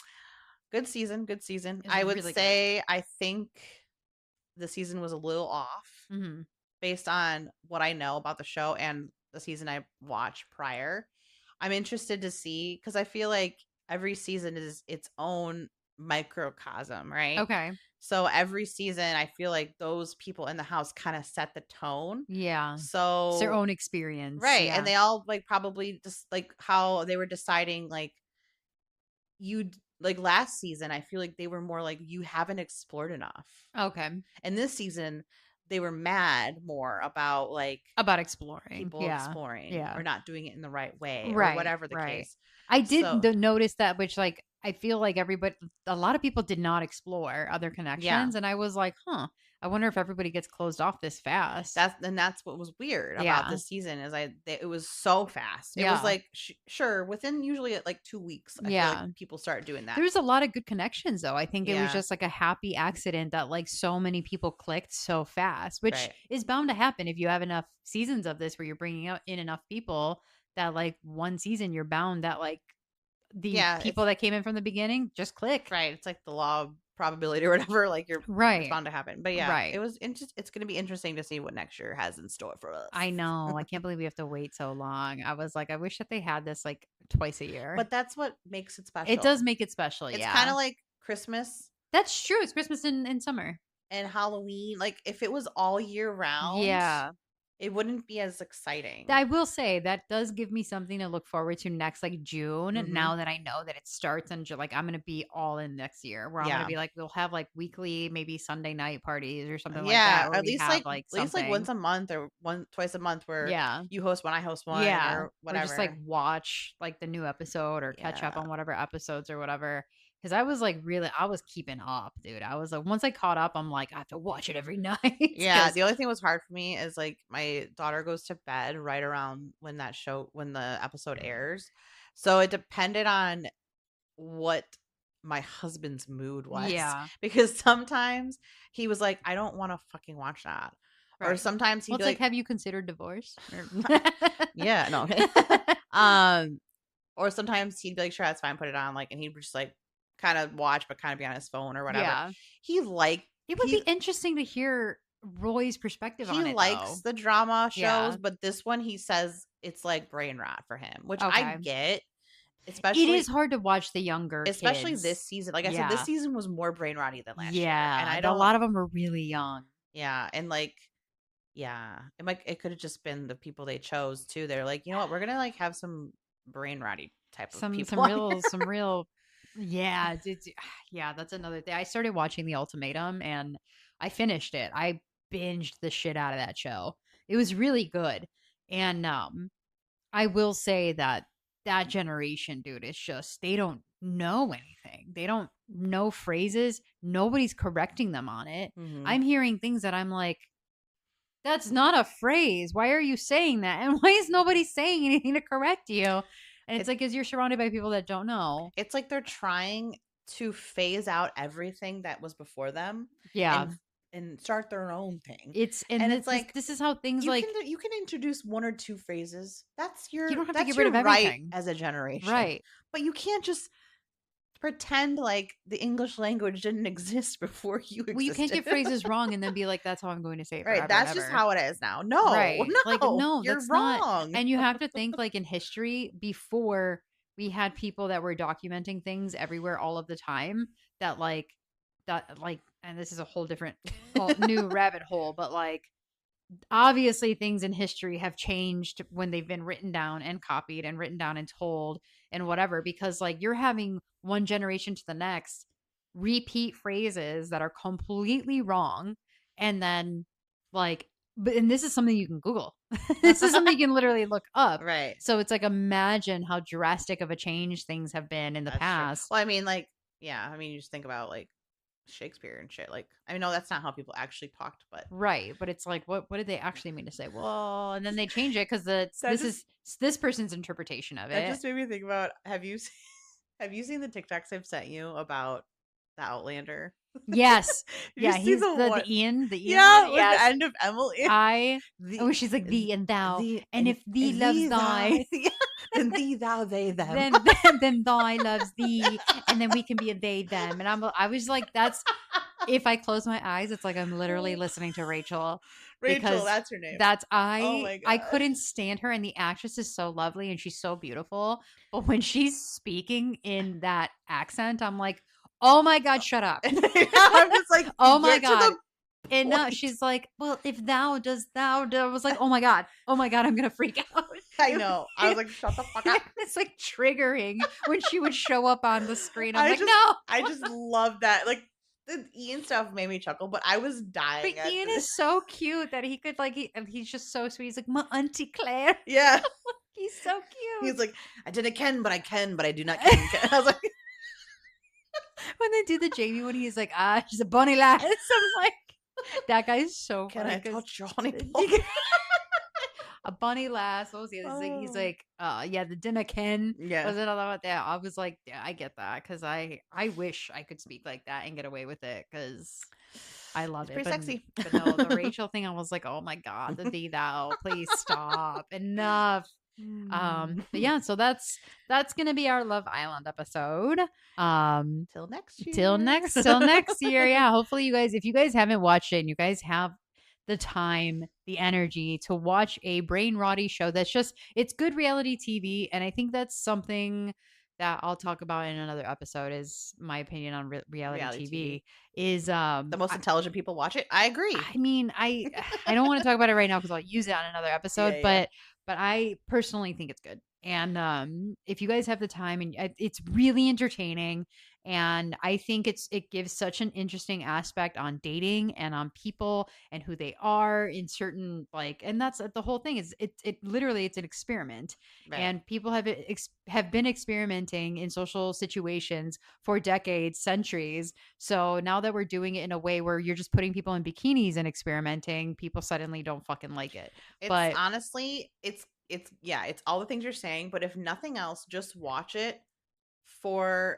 Good season, good season. It's I would really good. say I think the season was a little off Mhm. based on what I know about the show and the season I watched prior. I'm interested to see, because I feel like every season is its own microcosm, right? Okay. So every season, I feel like those people in the house kind of set the tone. Yeah. It's their So, own experience, right. And yeah. they all like probably just like how they were deciding, like, like last season, I feel like they were more like, you haven't explored enough. Okay. And this season, they were mad more about like About exploring, people yeah. exploring Yeah. or not doing it in the right way or Right, whatever the right. case. I did So, notice that, which like I feel like a lot of people did not explore other yeah. connections, and I was like, huh. I wonder if everybody gets closed off this fast. That's what was weird about Yeah, this season is it was so fast. It was yeah, like sure, within usually like 2 weeks, I feel like yeah. people start doing that. There's a lot of good connections though. I think it was Yeah, just like a happy accident that like so many people clicked so fast, which right. is bound to happen if you have enough seasons of this where you're bringing out in enough people that like one season you're bound that like the Yeah, people that came in from the beginning just click. right. It's like the law of probability or whatever, like it's Right. bound to happen. But yeah, Right. it's going to be interesting to see what next year has in store for us. I know. I can't believe we have to wait so long. I was like, I wish that they had this like twice a year. But that's what makes it It special. does make it special, It's kind yeah. of like Christmas That's true. It's Christmas in summer. and Halloween. Like if it was all year round, Yeah. it wouldn't be as exciting. I will say that does give me something to look forward to next, like June. Mhm. Now that I know that it starts in like I'm gonna be all in next year, where I'm gonna Yeah. be like, we'll have like weekly, maybe Sunday night parties or something like Yeah, that, where we have like at least like once something. a month or twice a month where Yeah. you host one, I host one Yeah, or or just like whatever. watch like the new episode or catch up Yeah. on whatever episodes or whatever. Because I was like really, I was keeping up, dude. I was like, once I caught up, I'm like, I have to watch it every night. Yeah, Because the only thing that was hard for me is like my daughter goes to bed right around when the episode airs. So it depended on what my husband's mood was yeah, because sometimes he was like, I don't want to fucking watch that. Or right. sometimes Well, he'd be it's like, like, have you considered divorce? yeah, no. um, or sometimes he'd be like, sure, that's fine, put it on. Like, and he'd just like kind of watch, but kind of be on his phone or whatever. Yeah, He liked, it would be he, interesting to hear Roy's perspective he on it, likes though. the drama Yeah. shows, but this one he says it's like brain rot for him, which I Okay. get, It is especially hard to watch the younger especially kids. this season. Like I said, this Yeah. season was more brain rotty than last year. And Yeah. I A don't lot of them are really young. yeah, and like yeah, and like it could have just been the people they chose too. They're like, you know what, we're gonna like have some brain rotty type of people on here. Some real yeah, yeah, that's another thing. I started watching The Ultimatum and I finished it. I binged the shit out of that show. It was really good. And I will say that that generation, dude, it's just they don't know anything. They don't know phrases. Nobody's correcting them on it. Hmm. I'm hearing things that I'm like, that's not a phrase. Why are you saying that? And why is nobody saying anything to correct you? And it's It, like, because you're surrounded by people that don't know. it's like they're trying to phase out everything that was before them Yeah. and start their own thing. It's, and And it's like this is how things like, you can introduce one or two phrases. you don't have to get That's rid your of right everything. as a generation. Right. But you can't just pretend like the English language didn't exist before you Well, you can't existed. get phrases wrong and then be like, that's how I'm going to say it Right, forever and that's just ever. how it is now. No, Right. Like, no, no, you're that's not. wrong. And you have to think like in history before we had people that were documenting things everywhere all of the time that like, and this is a whole different, whole new rabbit hole, but like, obviously things in history have changed when they've been written down and copied and written down and told and whatever, because like you're having one generation to the next repeat phrases that are completely wrong and then like but and this is something you can google. This is something you can literally look up. Right. So it's like imagine how drastic of a change things have been in the That's true. past. Well, I mean, like, yeah, I mean, you just think about like Shakespeare and shit. Like, I mean, no, that's not how people actually talked, but Right, but it's like what did they actually mean to say? Well, and then they change it because it's that just is this person's interpretation of that it. just made me think about have you seen the TikToks I've sent you about the Outlander? Yes. Did you Yeah, see he's the one? The Ian Yeah, one. with the Yes. end of Emily. I The oh, she's like thee and thou, the and if thee loves thy, yeah, then thee thou they them. then thy loves thee, and then we can be a they them. And I was like, that's if I close my eyes, it's like I'm literally listening to Rachel Rachel, because that's her name. that's Oh my I god. couldn't stand her, and the actress is so lovely and she's so beautiful. But when she's speaking in that accent, I'm like, oh my god, shut up. I'm just like, Oh my get to god. the And point. she's like, well, if thou does thou do. I was like, oh my god, I'm gonna freak out. I know. I was like, shut the fuck up. It's like triggering when she would show up on the screen. I'm I like, just no. I just love that. Like the Ian stuff made me chuckle, but I was But dying at Ian this. is so cute that he could like he's just so sweet. He's like, my auntie Claire. Yeah. He's so cute. He's like, I didn't ken, but I do not ken. I was like, When they do the Jamie one, he's like, she's a bunny lass. I'm like, that guy's so can funny. I 'Cause touch your honey pole? a bunny lass. What was the other? He's like, yeah, the dinner Ken. Yeah. Was it all about that? I was like, yeah, I get that because I wish I could speak like that and get away with it because I love It's it. pretty sexy. But no, the Rachel thing, I was like, oh my god, the thee thou, please stop, enough. But yeah, so that's gonna be our Love Island episode. Till next year. Till next year. Yeah, hopefully you guys, if you guys haven't watched it and you guys have the time, the energy to watch a brain rotty show that's just it's good reality TV, and I think that's something that I'll talk about in another episode is my opinion on reality Reality TV. TV is The most intelligent people watch it. I agree. I mean, I don't want to talk about it right now because I'll use it on another episode, Yeah. but I personally think it's good. And if you guys have the time, and it's really entertaining, and I think it gives such an interesting aspect on dating and on people and who they are in certain like, and that's the whole thing is it literally it's an experiment, Right. and people have been experimenting in social situations for decades, centuries. So now that we're doing it in a way where you're just putting people in bikinis and experimenting, people suddenly don't fucking like it. It's But honestly, it's yeah, it's all the things you're saying, but if nothing else, just watch it for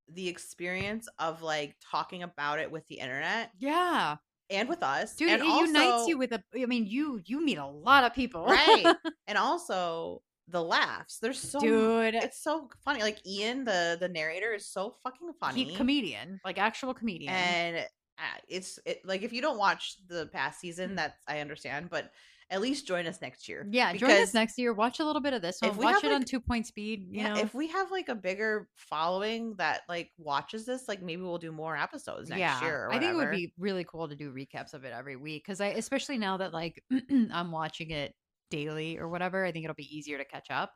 the experience of like talking about it with the internet yeah, and with us. dude, And it unites you also, with I mean, you meet a lot of people. right. And also the laughs. There's Dude, it's so funny. Like Ian, the narrator is so fucking he funny. comedian, like actual comedian. And like if you don't watch the past season, that's I understand, but at least join us next year. Yeah, join us Because next year. Watch a little bit of this if one. we Watch have it on like 2 point speed, you yeah, know. if we have like a bigger following that like watches this, like maybe we'll do more episodes next Yeah, year or I think it would whatever. be really cool to do recaps of it every week because especially now that like I'm watching it daily or whatever, I think it'll be easier to catch up.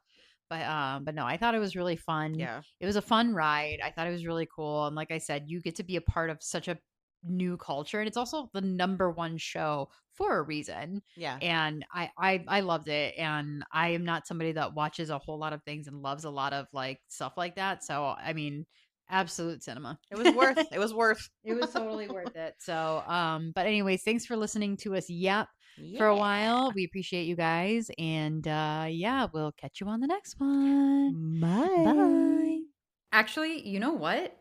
But no, I thought it was really fun. Yeah. It was a fun ride. I thought it was really cool, and like I said, you get to be a part of such a new culture, and it's also the number one show for a reason. Yeah. And I loved it, and I am not somebody that watches a whole lot of things and loves a lot of like stuff like that. So I mean, absolute cinema. It was worth. It was worth. It was totally worth it. So, but anyways, thanks for listening to us yap for a Yeah. while. We appreciate you guys. And yeah, we'll catch you on the next one. Bye. Bye. Actually, you know what?